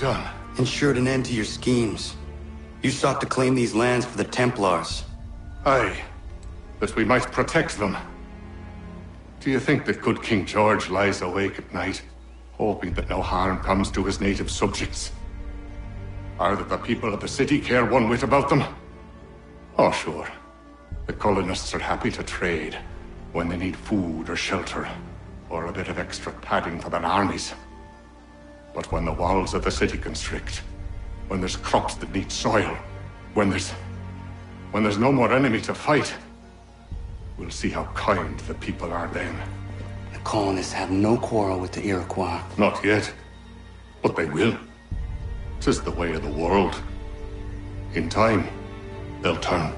done? Ensured an end to your schemes. You sought to claim these lands for the Templars. Aye, that we might protect them. Do you think that good King George lies awake at night, hoping that no harm comes to his native subjects? Or that the people of the city care one whit about them? Oh, sure. The colonists are happy to trade when they need food or shelter, or a bit of extra padding for their armies. But when the walls of the city constrict, when there's crops that need soil, when there's no more enemy to fight, we'll see how kind the people are then. The colonists have no quarrel with the Iroquois. Not yet, but they will. 'Tis the way of the world. In time, they'll turn.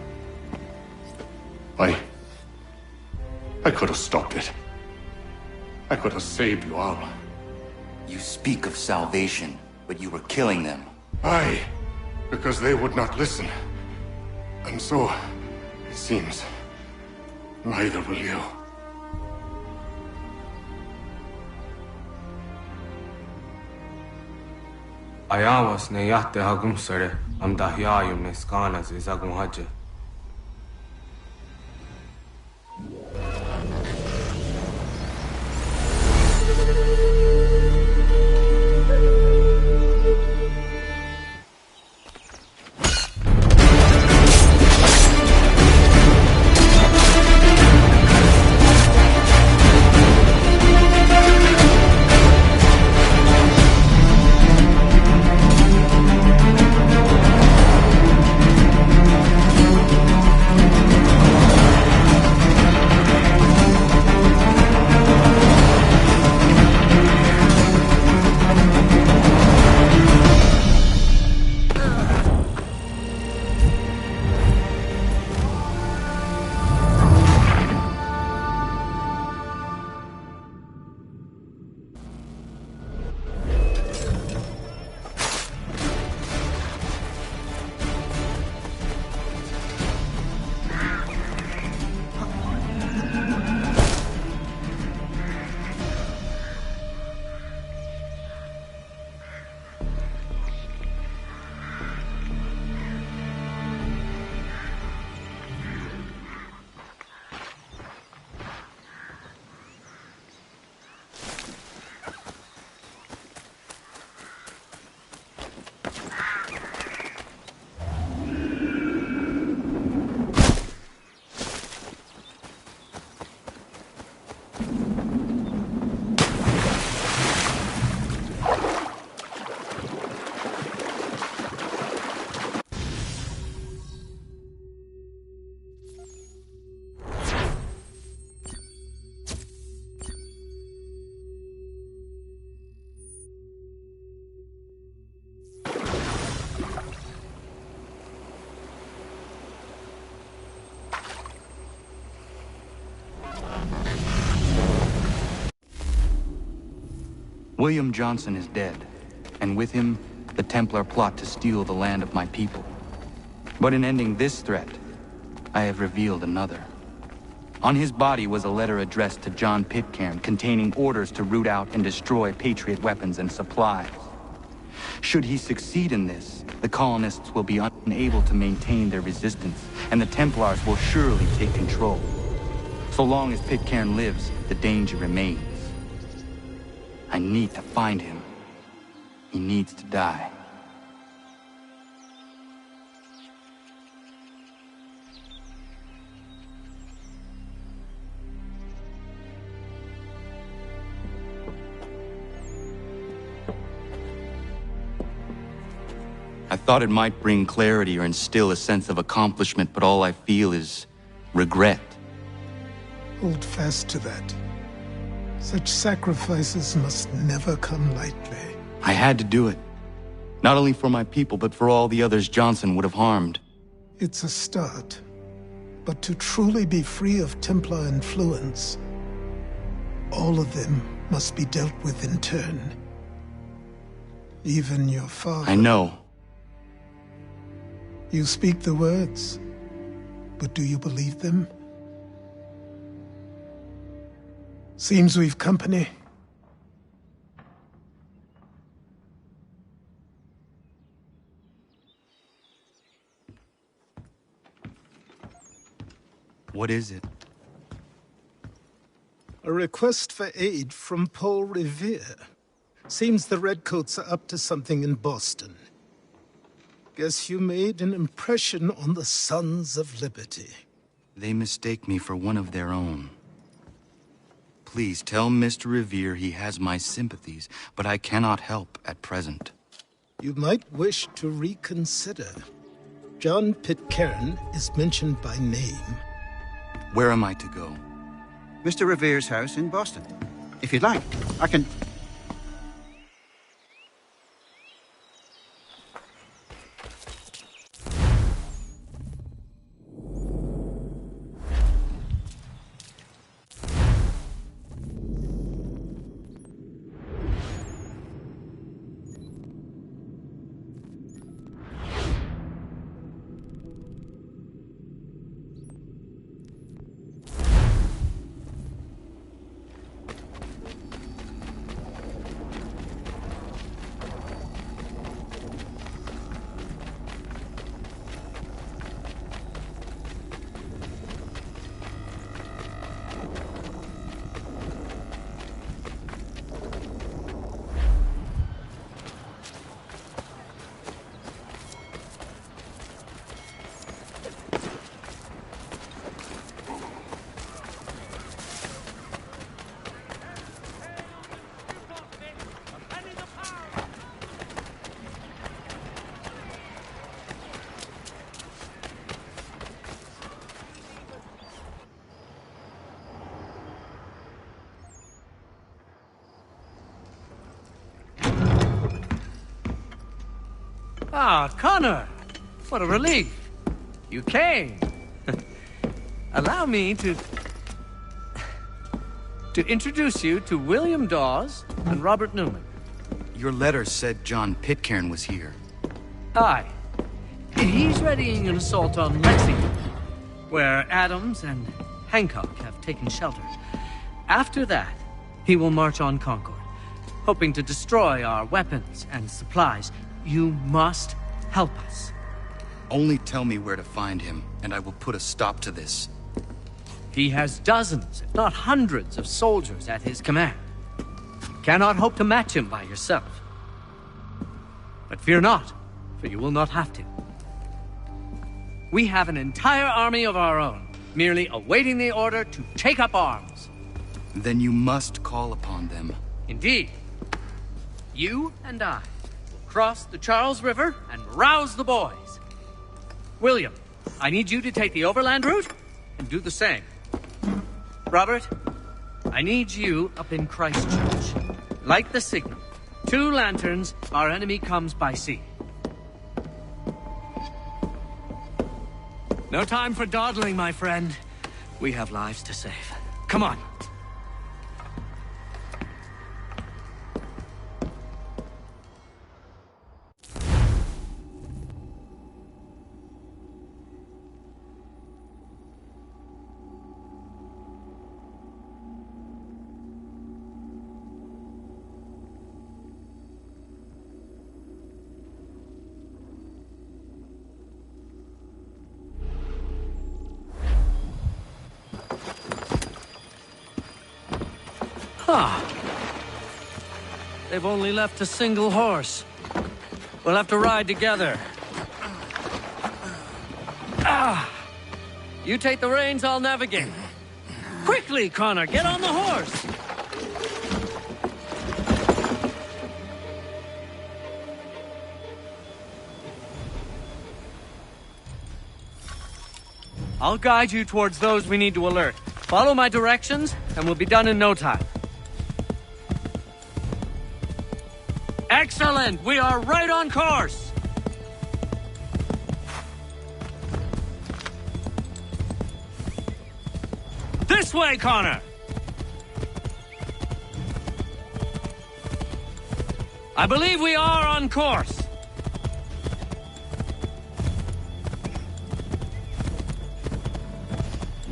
I could have stopped it. I could have saved you all. You speak of salvation, but you were killing them. Aye, because they would not listen. And so, it seems, neither will you. Ayawas ne yahte hagum sare am dahyayum ne skana zagum hajje. William Johnson is dead, and with him, the Templar plot to steal the land of my people. But in ending this threat, I have revealed another. On his body was a letter addressed to John Pitcairn containing orders to root out and destroy Patriot weapons and supplies. Should he succeed in this, the colonists will be unable to maintain their resistance, and the Templars will surely take control. So long as Pitcairn lives, the danger remains. I need to find him. He needs to die. I thought it might bring clarity or instill a sense of accomplishment, but all I feel is regret. Hold fast to that. Such sacrifices must never come lightly. I had to do it. Not only for my people, but for all the others Johnson would have harmed. It's a start. But to truly be free of Templar influence, all of them must be dealt with in turn. Even your father. I know. You speak the words, but do you believe them? Seems we've company. What is it? A request for aid from Paul Revere. Seems the Redcoats are up to something in Boston. Guess you made an impression on the Sons of Liberty. They mistake me for one of their own. Please tell Mr. Revere he has my sympathies, but I cannot help at present. You might wish to reconsider. John Pitcairn is mentioned by name. Where am I to go? Mr. Revere's house in Boston. If you'd like, I can... Ah, Connor! What a relief. You came. Allow me to introduce you to William Dawes and Robert Newman. Your letter said John Pitcairn was here. Aye. He's readying an assault on Lexington, where Adams and Hancock have taken shelter. After that, he will march on Concord, hoping to destroy our weapons and supplies. You must help us. Only tell me where to find him, and I will put a stop to this. He has dozens, if not hundreds, of soldiers at his command. You cannot hope to match him by yourself. But fear not, for you will not have to. We have an entire army of our own, merely awaiting the order to take up arms. Then you must call upon them. Indeed. You and I cross the Charles River and rouse the boys. William, I need you to take the overland route and do the same. Robert, I need you up in Christchurch. Light the signal. 2 lanterns, our enemy comes by sea. No time for dawdling, my friend. We have lives to save. Come on. They've only left a single horse. We'll have to ride together. You take the reins, I'll navigate. Quickly, Connor, get on the horse! I'll guide you towards those we need to alert. Follow my directions, and we'll be done in no time. Excellent! We are right on course! This way, Connor! I believe we are on course.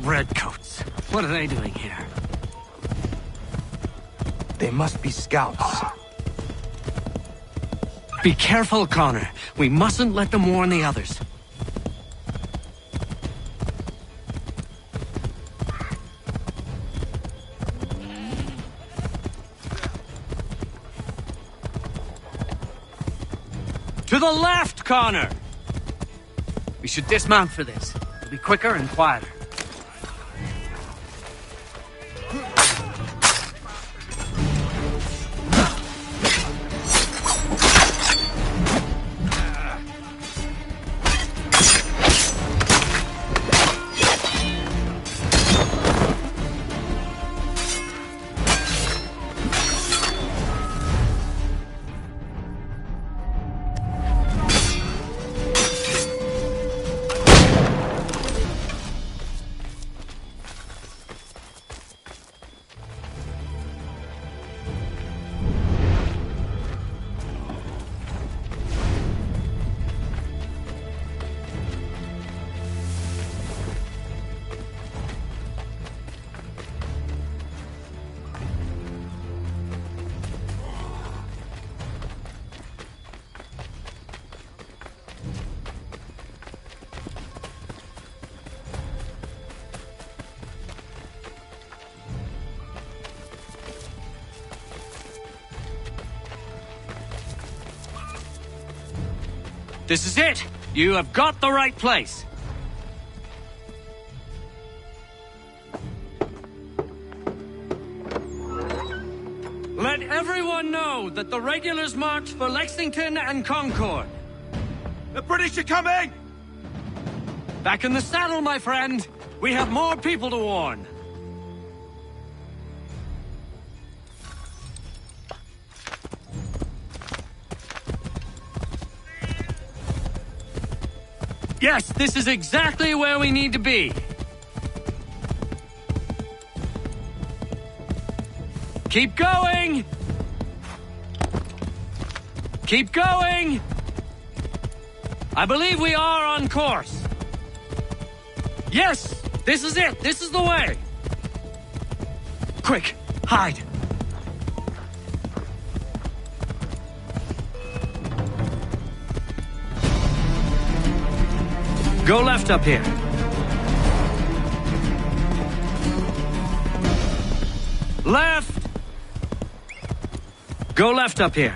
Redcoats. What are they doing here? They must be scouts. Be careful, Connor. We mustn't let them warn the others. the left, Connor! We should dismount for this. It'll be quicker and quieter. This is it! You have got the right place! Let everyone know that the regulars marched for Lexington and Concord. The British are coming! Back in the saddle, my friend! We have more people to warn. Yes, this is exactly where we need to be. Keep going! Keep going! I believe we are on course. Yes, this is it. This is the way. Quick, hide. Go left up here. Left! Go left up here.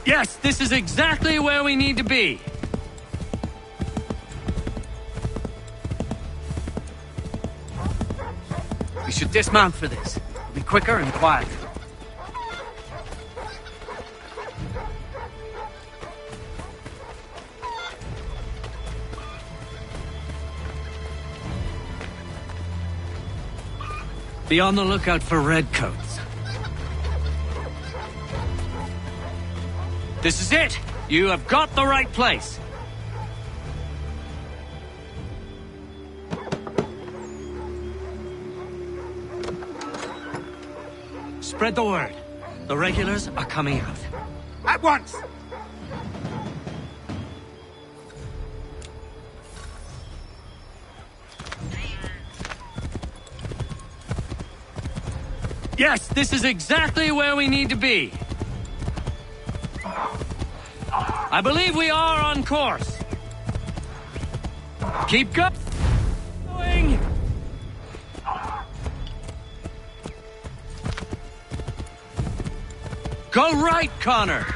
Yes, this is exactly where we need to be. We should dismount for this. It'll be quicker and quieter. Be on the lookout for redcoats. This is it! You have got the right place. Spread the word. The regulars are coming out. At once! Yes, this is exactly where we need to be. I believe we are on course. Keep going. Go right, Connor.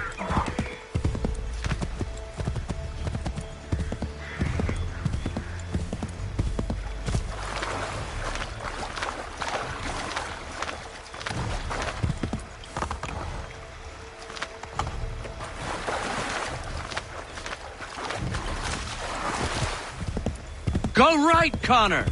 Go right, Connor!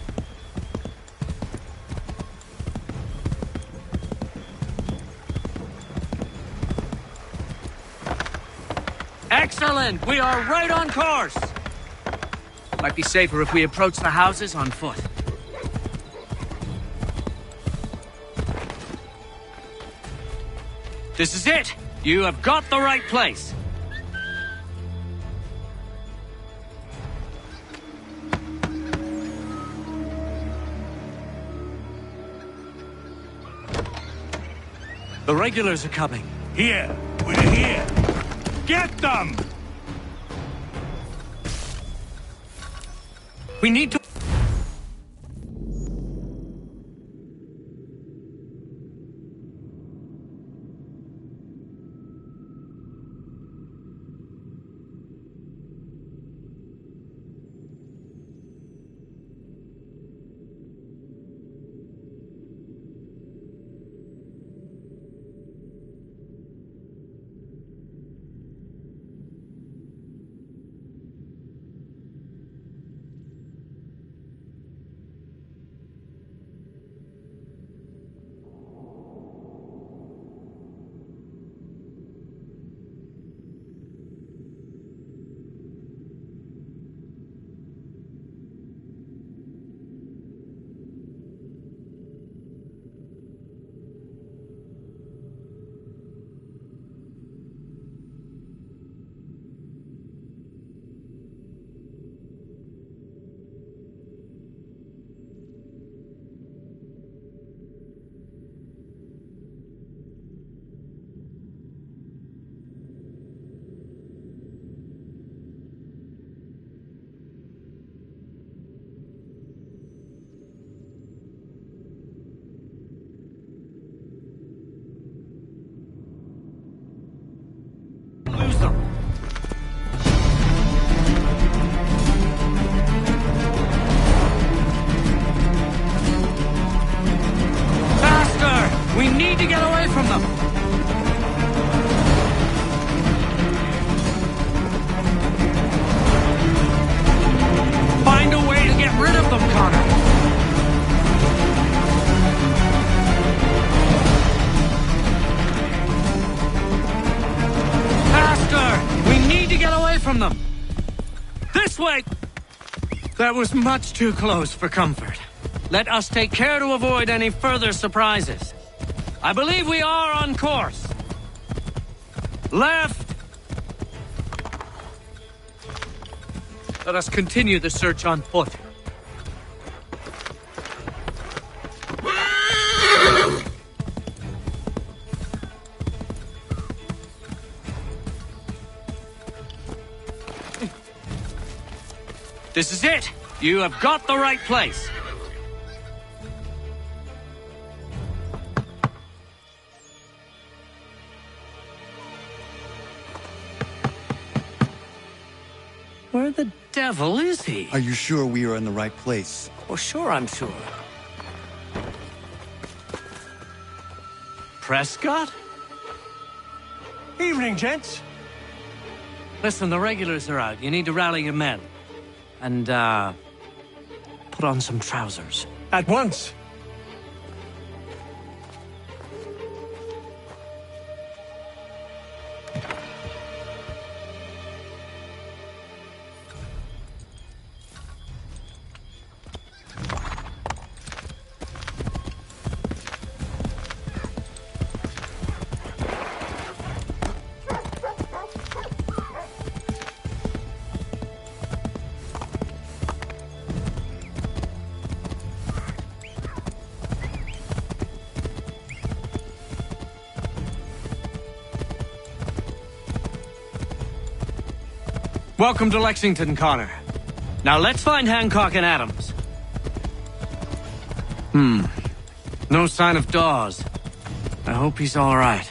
Excellent! We are right on course! Might be safer if we approach the houses on foot. This is it! You have got the right place! The regulars are coming. Here! We're here! Get them! We need to... We need to get away from them! Find a way to get rid of them, Connor! Faster! We need to get away from them! This way! That was much too close for comfort. Let us take care to avoid any further surprises. I believe we are on course. Left! Let us continue the search on foot. This is it! You have got the right place. Where the devil is he? Are you sure we are in the right place? Well, sure, I'm sure. Prescott? Evening, gents. Listen, the regulars are out. You need to rally your men. And, put on some trousers. At once. Welcome to Lexington, Connor. Now let's find Hancock and Adams. No sign of Dawes. I hope he's all right.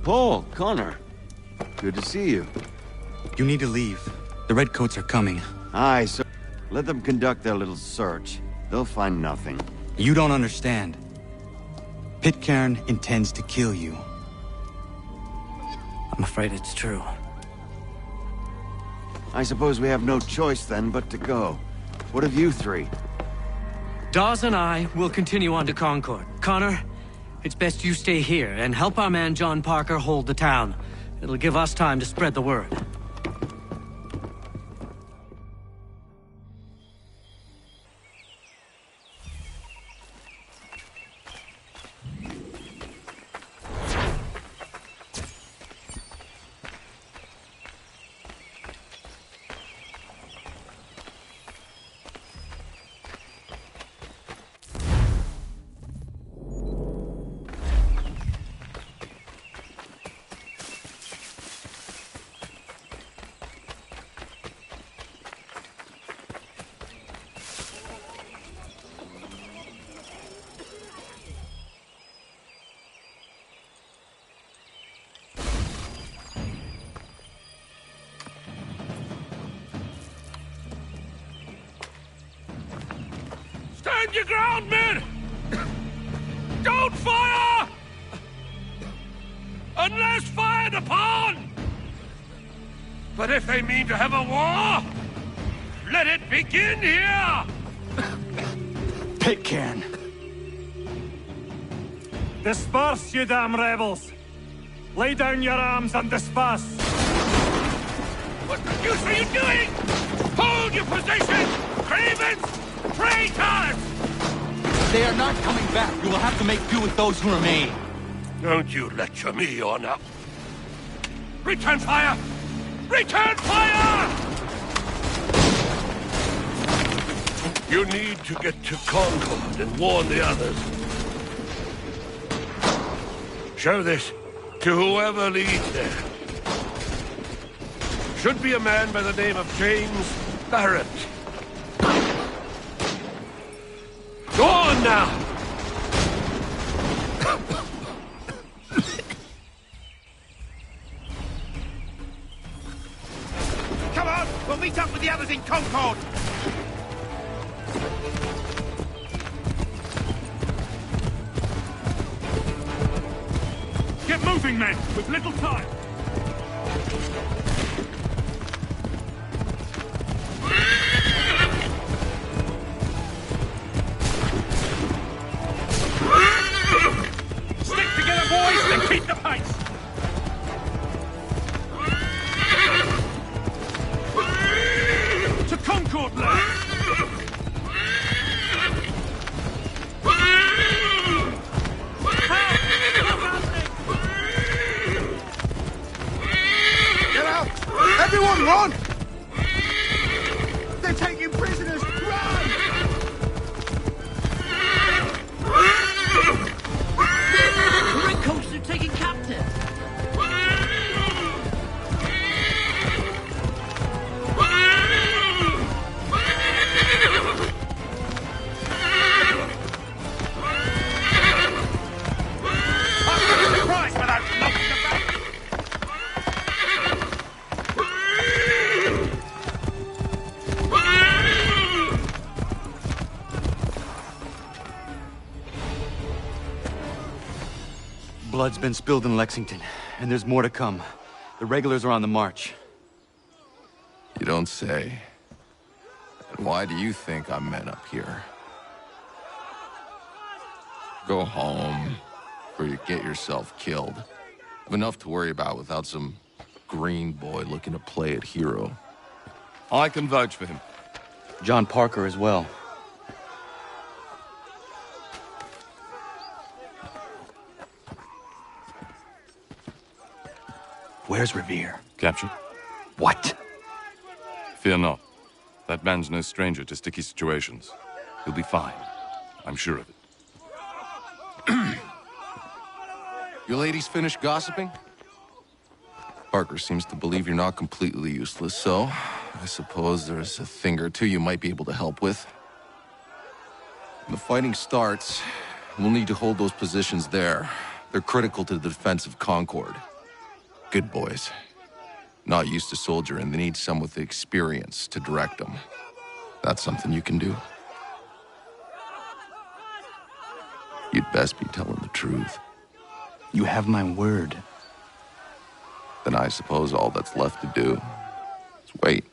Paul, Connor. Good to see you. You need to leave. The Redcoats are coming. Aye, so let them conduct their little search. They'll find nothing. You don't understand. Pitcairn intends to kill you. I'm afraid it's true. I suppose we have no choice then but to go. What of you three? Dawes and I will continue on to Concord. Connor, it's best you stay here and help our man John Parker hold the town. It'll give us time to spread the word. Stand your ground, men! Don't fire! Unless fired upon! But if they mean to have a war, let it begin here! Pitcairn. Disperse, you damn rebels! Lay down your arms and disperse! What the deuce are you doing? Hold your position! Cravens! Traitors! They are not coming back. You will have to make do with those who remain. Don't you lecture me on up. Return fire! Return fire! You need to get to Concord and warn the others. Show this to whoever leads there. Should be a man by the name of James Barrett. Go on now! Come on! We'll meet up with the others in Concord! Get moving, men! With little time! Stick together, boys, and keep the pace! To Concord, lads! Get out! Everyone, run! They're taking prisoners! Run! The redcoats are taken captive. Surprise without knocking the back! Blood's been spilled in Lexington, and there's more to come. The regulars are on the march. You don't say. And why do you think I'm men up here? Go home, or you get yourself killed. Have enough to worry about without some green boy looking to play at hero. I can vouch for him. John Parker as well. Where's Revere? Captured? What? Fear not. That man's no stranger to sticky situations. He'll be fine. I'm sure of it. You ladies finished gossiping? Parker seems to believe you're not completely useless, so I suppose there's a thing or two you might be able to help with. When the fighting starts, we'll need to hold those positions there. They're critical to the defense of Concord. Good boys. Not used to soldiering, they need some with the experience to direct them. That's something you can do. You'd best be telling the truth. You have my word. Then I suppose all that's left to do is wait.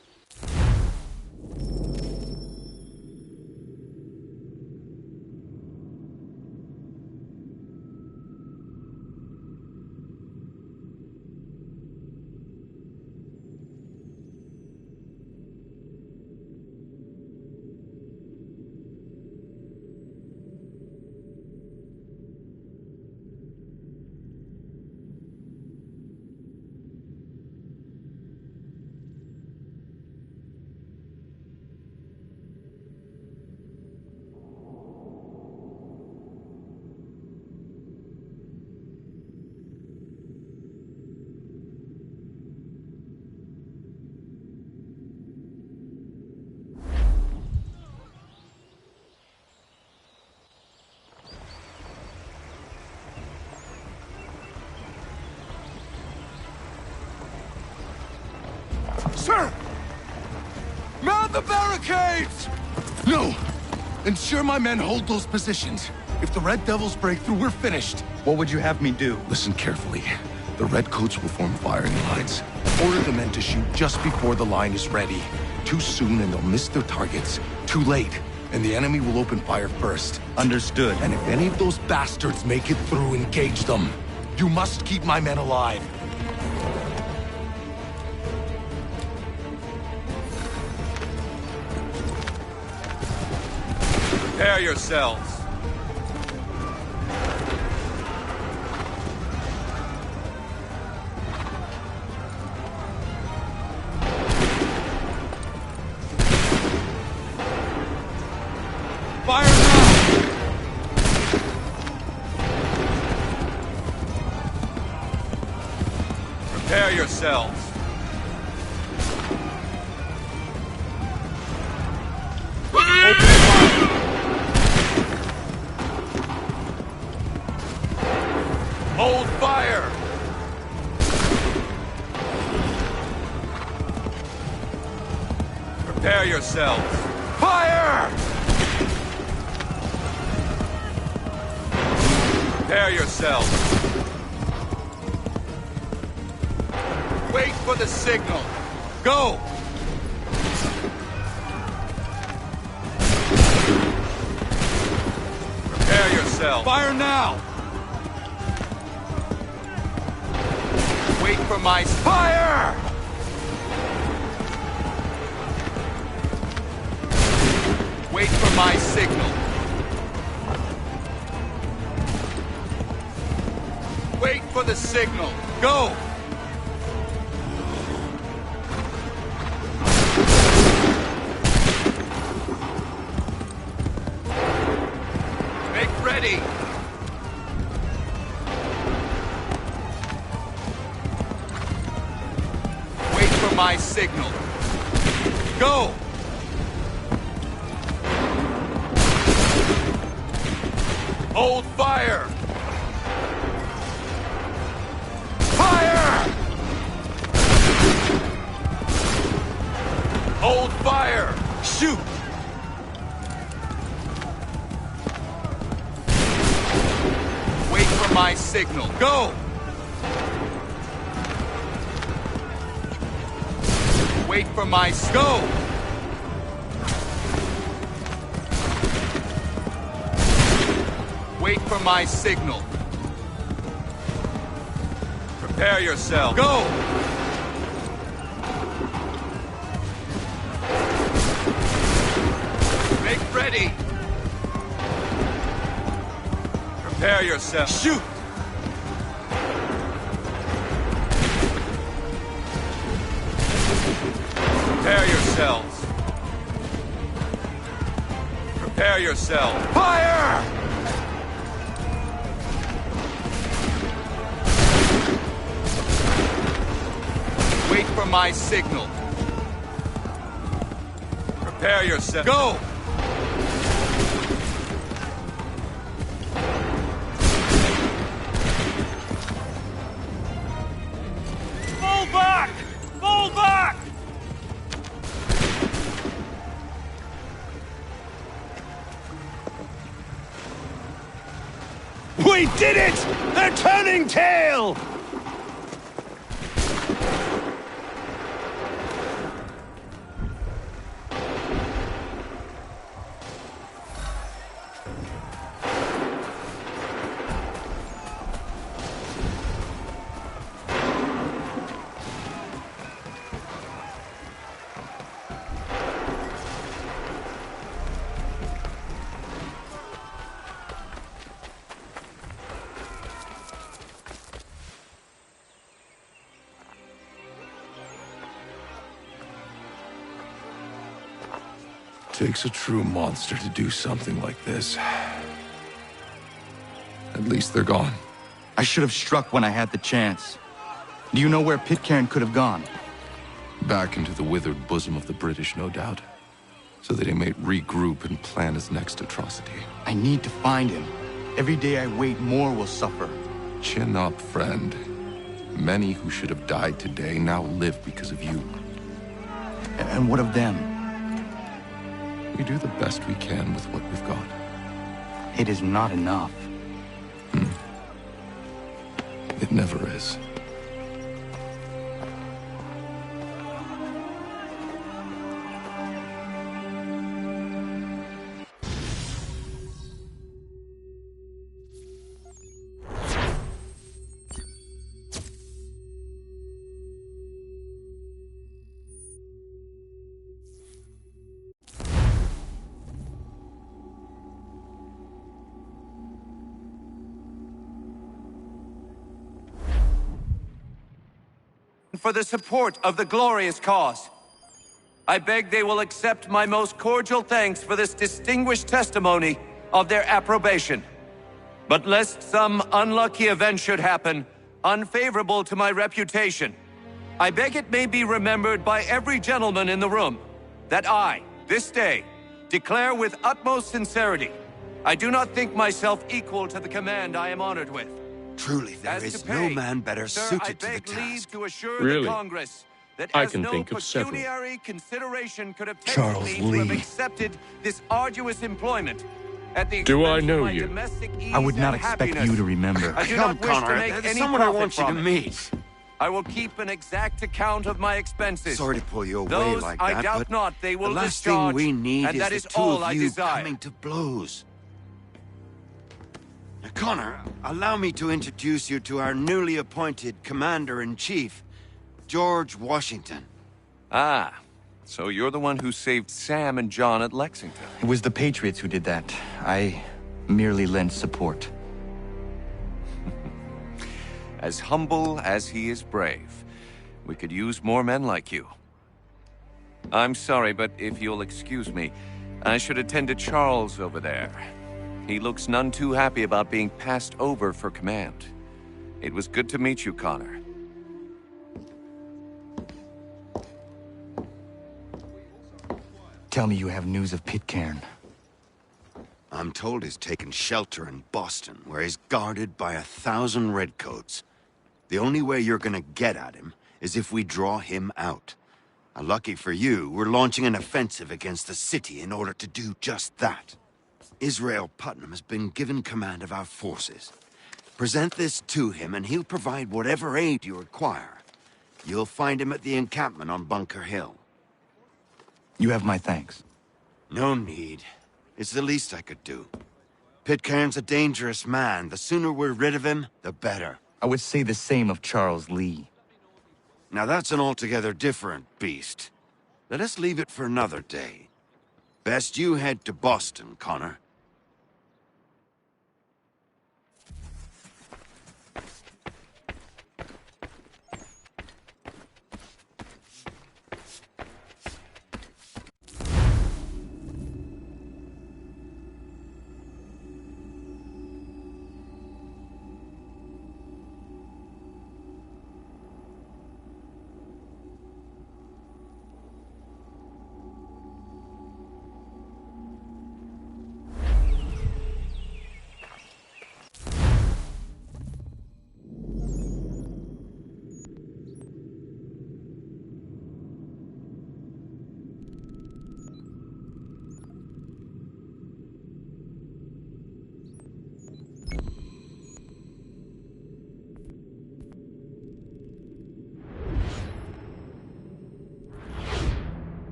Sir! Mount the barricades! No! Ensure my men hold those positions. If the Red Devils break through, we're finished. What would you have me do? Listen carefully. The Redcoats will form firing lines. Order the men to shoot just before the line is ready. Too soon and they'll miss their targets. Too late, and the enemy will open fire first. Understood. And if any of those bastards make it through, engage them. You must keep my men alive. Prepare yourselves. Fire now! Prepare yourselves. Hold fire! Prepare yourselves. Fire! Prepare yourselves. Wait for the signal. Go! Prepare yourself. Fire now! Wait for my fire! Wait for my signal. Wait for the signal. Go! Make ready! Wait for my signal. Go! Hold fire! Fire! Hold fire! Shoot! Wait for my signal. Go! Wait for my go! Wait for my signal. Prepare yourself. Go! Make ready. Prepare yourself. Shoot! Prepare yourselves. Prepare yourself. Fire! Wait for my signal. Prepare yourself. Go! Fall back! Fall back! We did it! They're turning tail! Takes a true monster to do something like this. At least they're gone. I should have struck when I had the chance. Do you know where Pitcairn could have gone? Back into the withered bosom of the British, no doubt. So that he may regroup and plan his next atrocity. I need to find him. Every day I wait, more will suffer. Chin up, friend. Many who should have died today now live because of you. And what of them? We do the best we can with what we've got. It is not enough. It never is. For the support of the glorious cause. I beg they will accept my most cordial thanks for this distinguished testimony of their approbation. But lest some unlucky event should happen, unfavorable to my reputation, I beg it may be remembered by every gentleman in the room that I, this day, declare with utmost sincerity, I do not think myself equal to the command I am honored with. Truly, there is no man better suited to the task. To assure Really? the Congress that I as can no think of several. pecuniary consideration could have tempted Charles me to have Lee. accepted this arduous employment at the Do I expense of know my you? domestic ease I would not and expect happiness. you to remember. I do Come, not wish Connor, to make there's any someone I profit want you to from it. meet. I will keep an exact account of my expenses. Sorry to pull you away Those like I that, doubt but not they will the last discharge, thing we need and is that the is two all of I you desire. coming to blows. Now, Connor, allow me to introduce you to our newly appointed Commander-in-Chief, George Washington. Ah, so you're the one who saved Sam and John at Lexington. It was the Patriots who did that. I merely lent support. As humble as he is brave. We could use more men like you. I'm sorry, but if you'll excuse me, I should attend to Charles over there. He looks none too happy about being passed over for command. It was good to meet you, Connor. Tell me you have news of Pitcairn. I'm told he's taken shelter in Boston, where he's guarded by 1,000 redcoats. The only way you're gonna get at him is if we draw him out. Lucky for you, we're launching an offensive against the city in order to do just that. Israel Putnam has been given command of our forces. Present this to him and he'll provide whatever aid you require. You'll find him at the encampment on Bunker Hill. You have my thanks. No need. It's the least I could do. Pitcairn's a dangerous man. The sooner we're rid of him, the better. I would say the same of Charles Lee. Now that's an altogether different beast. Let us leave it for another day. Best you head to Boston, Connor.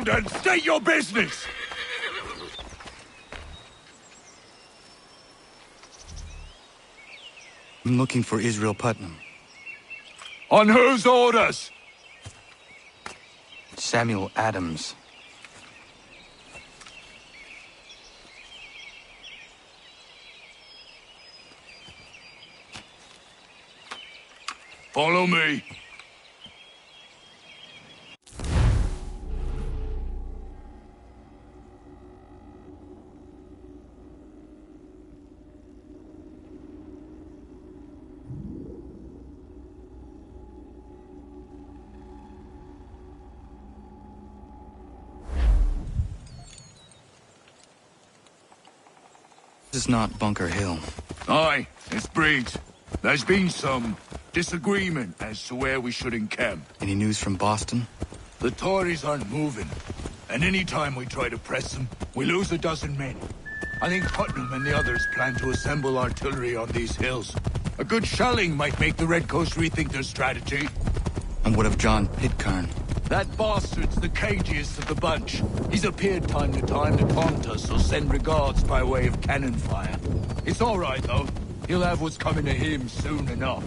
around and state your business! I'm looking for Israel Putnam. On whose orders? Samuel Adams. Follow me. This is not Bunker Hill. Aye, it's Briggs. There's been some disagreement as to where we should encamp. Any news from Boston? The Tories aren't moving, and any time we try to press them, we lose a dozen men. I think Putnam and the others plan to assemble artillery on these hills. A good shelling might make the Redcoats rethink their strategy. And what of John Pitcairn? That bastard's the cagiest of the bunch. He's appeared time to time to taunt us or send regards by way of cannon fire. It's all right, though. He'll have what's coming to him soon enough.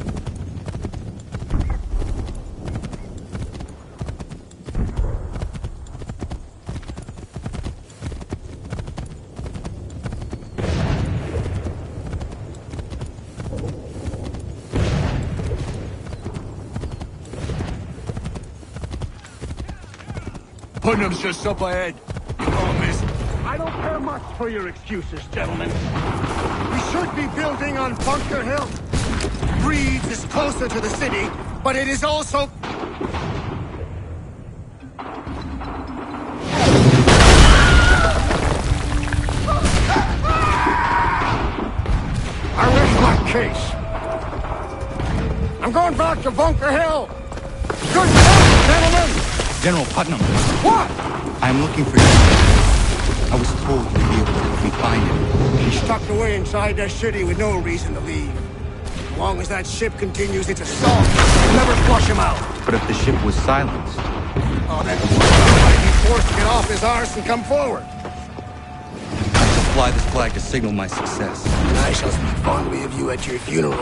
Putnam's just up ahead. You won't miss him. I don't care much for your excuses, gentlemen. We should be building on Bunker Hill. Breeds is closer to the city, but it is also... I rest my case. I'm going back to Bunker Hill. Good luck, gentlemen! General Putnam. What? I'm looking for you. I was told you'd be able to help me find him. He's tucked away inside that city with no reason to leave. As long as that ship continues its assault, we'll never flush him out. But if the ship was silenced... Oh, then might be forced to get off his arse and come forward. I shall fly this flag to signal my success. And I shall speak fondly of you at your funeral.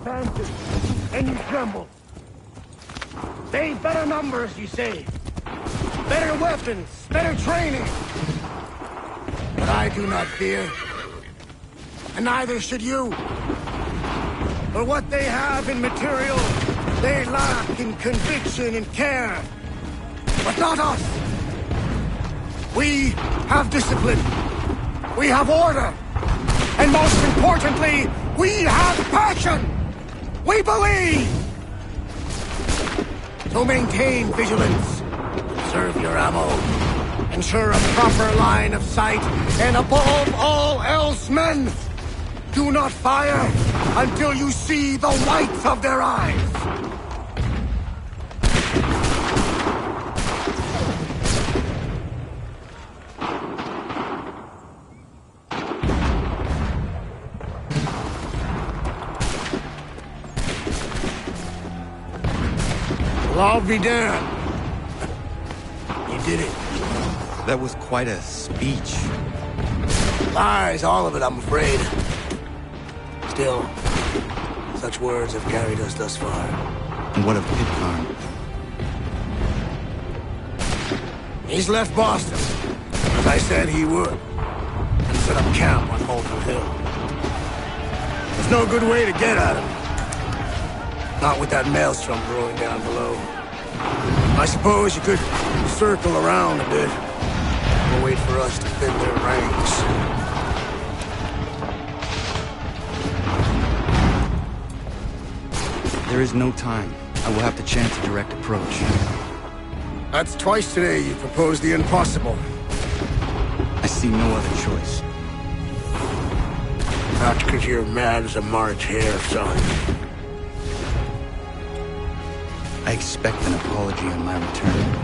advances, and you tremble. They've better numbers, you say. Better weapons, better training. But I do not fear. And neither should you. For what they have in material, they lack in conviction and care. But not us. We have discipline. We have order. And most importantly, we have passion. We believe. So maintain vigilance. Conserve your ammo. Ensure a proper line of sight. And above all else, men, do not fire until you see the whites of their eyes. Well, I'll be damned. You did it. That was quite a speech. Lies, all of it, I'm afraid. Still, such words have carried us thus far. And what of Pitcairn? He's left Boston, as I said he would, and set up camp on Holton Hill. There's no good way to get at him. Not with that maelstrom brewing down below. I suppose you could circle around a bit, and wait for us to thin their ranks. There is no time. I will have to chance a direct approach. That's twice today you proposed the impossible. I see no other choice. That's because you're mad as a March hare, son. I expect an apology on my return.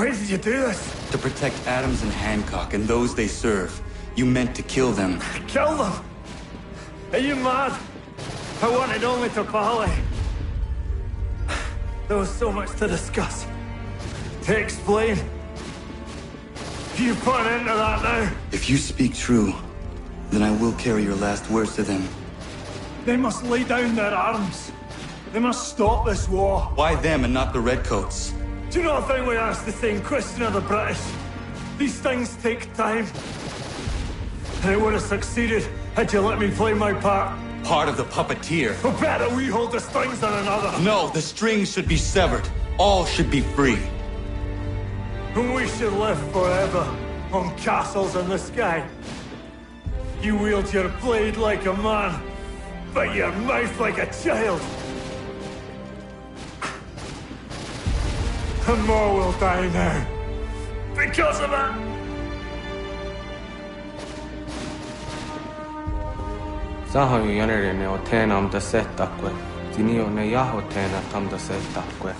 Why did you do this? To protect Adams and Hancock and those they serve, you meant to kill them. Kill them? Are you mad? I wanted only to parley. There was so much to discuss, to explain. You put an end to that now. If you speak true, then I will carry your last words to them. They must lay down their arms. They must stop this war. Why them and not the Redcoats? Do you not think we asked the same question of the British? These things take time. And it would have succeeded had you let me play my part. Part of the puppeteer. Well, better we hold the strings than another. No, the strings should be severed. All should be free. And we should live forever on castles in the sky. You wield your blade like a man, but your mouth like a child. And more will die now. Because of it. Saho yanere ne otena am da setakwe. Tinio ne yaho tena tam da setakwe.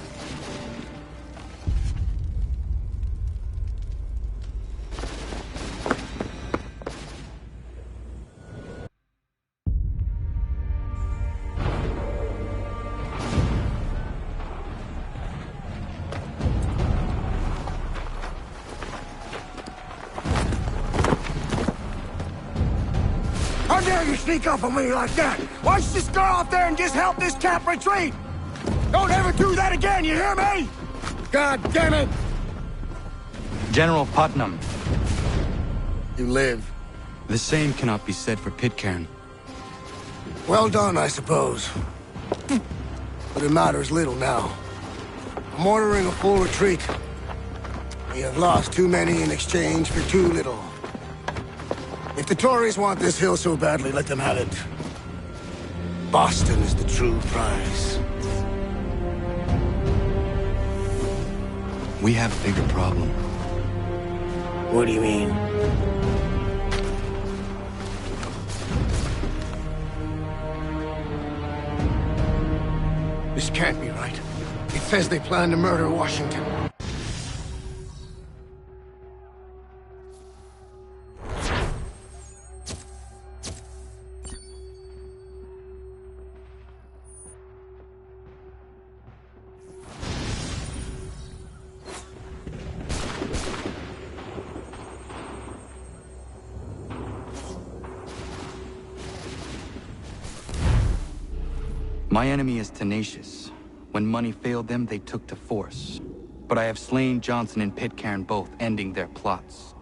How dare you sneak up on me like that? Why don't you just go out there and just help this camp retreat? Don't ever do that again, you hear me? God damn it! General Putnam. You live. The same cannot be said for Pitcairn. Well done, I suppose. But it matters little now. I'm ordering a full retreat. We have lost too many in exchange for too little. If the Tories want this hill so badly, let them have it. Boston is the true prize. We have a bigger problem. What do you mean? This can't be right. It says they plan to murder Washington. My enemy is tenacious. When money failed them, they took to force. But I have slain Johnson and Pitcairn both, ending their plots.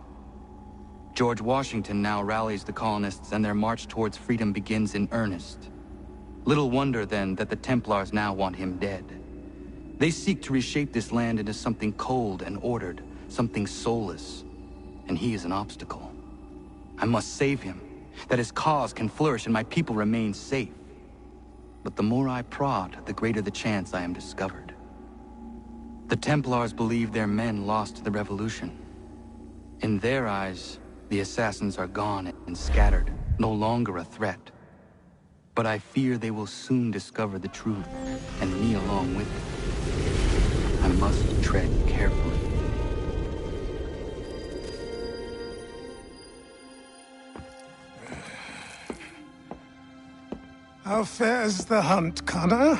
George Washington now rallies the colonists and their march towards freedom begins in earnest. Little wonder, then, that the Templars now want him dead. They seek to reshape this land into something cold and ordered, something soulless. And he is an obstacle. I must save him, that his cause can flourish and my people remain safe. But the more I prod, the greater the chance I am discovered. The Templars believe their men lost the revolution. In their eyes, the assassins are gone and scattered, no longer a threat. But I fear they will soon discover the truth, and me along with it. I must tread carefully. How fares the hunt, Connor?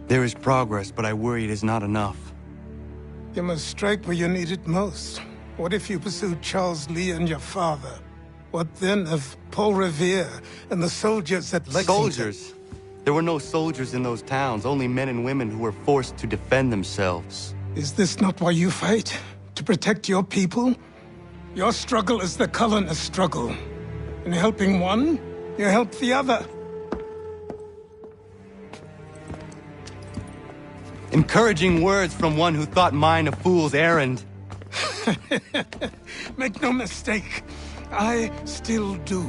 There is progress, but I worry it is not enough. You must strike where you need it most. What if you pursued Charles Lee and your father? What then of Paul Revere and the soldiers at Lexington? Soldiers? There were no soldiers in those towns, only men and women who were forced to defend themselves. Is this not why you fight? To protect your people? Your struggle is the colonist struggle. In helping one, you help the other. Encouraging words from one who thought mine a fool's errand. Make no mistake, I still do.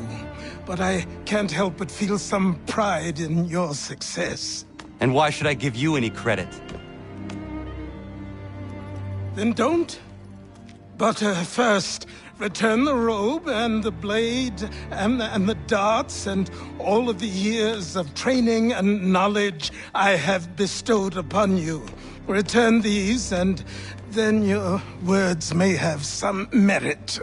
But I can't help but feel some pride in your success. And why should I give you any credit? Then don't. But first, return the robe and the blade and the darts and all of the years of training and knowledge I have bestowed upon you. Return these, and then your words may have some merit.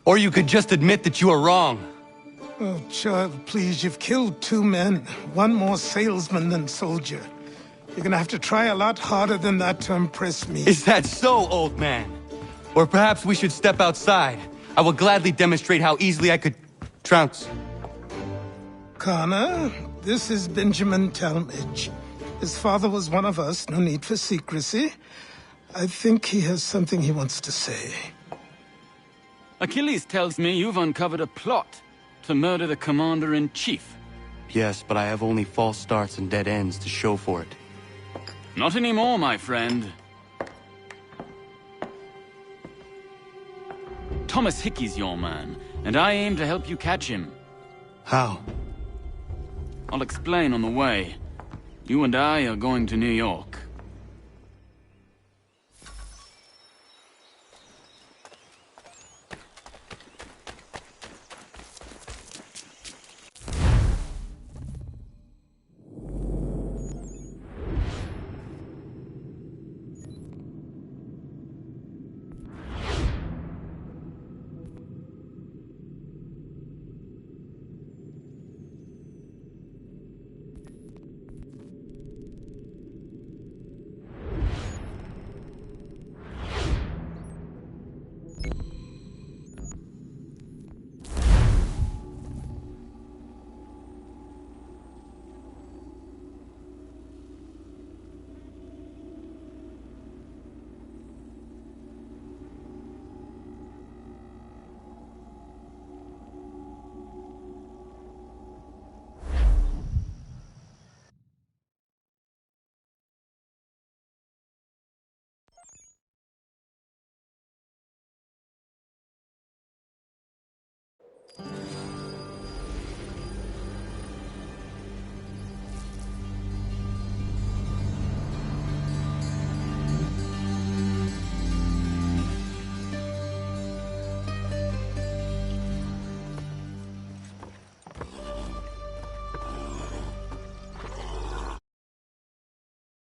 Or you could just admit that you are wrong. Oh, child, please, you've killed 2 men. One more salesman than soldier. You're gonna have to try a lot harder than that to impress me. Is that so, old man? Or perhaps we should step outside. I will gladly demonstrate how easily I could trounce. Connor, this is Benjamin Talmadge. His father was one of us, no need for secrecy. I think he has something he wants to say. Achilles tells me you've uncovered a plot to murder the Commander-in-Chief. Yes, but I have only false starts and dead ends to show for it. Not anymore, my friend. Thomas Hickey's your man, and I aim to help you catch him. How? I'll explain on the way. You and I are going to New York.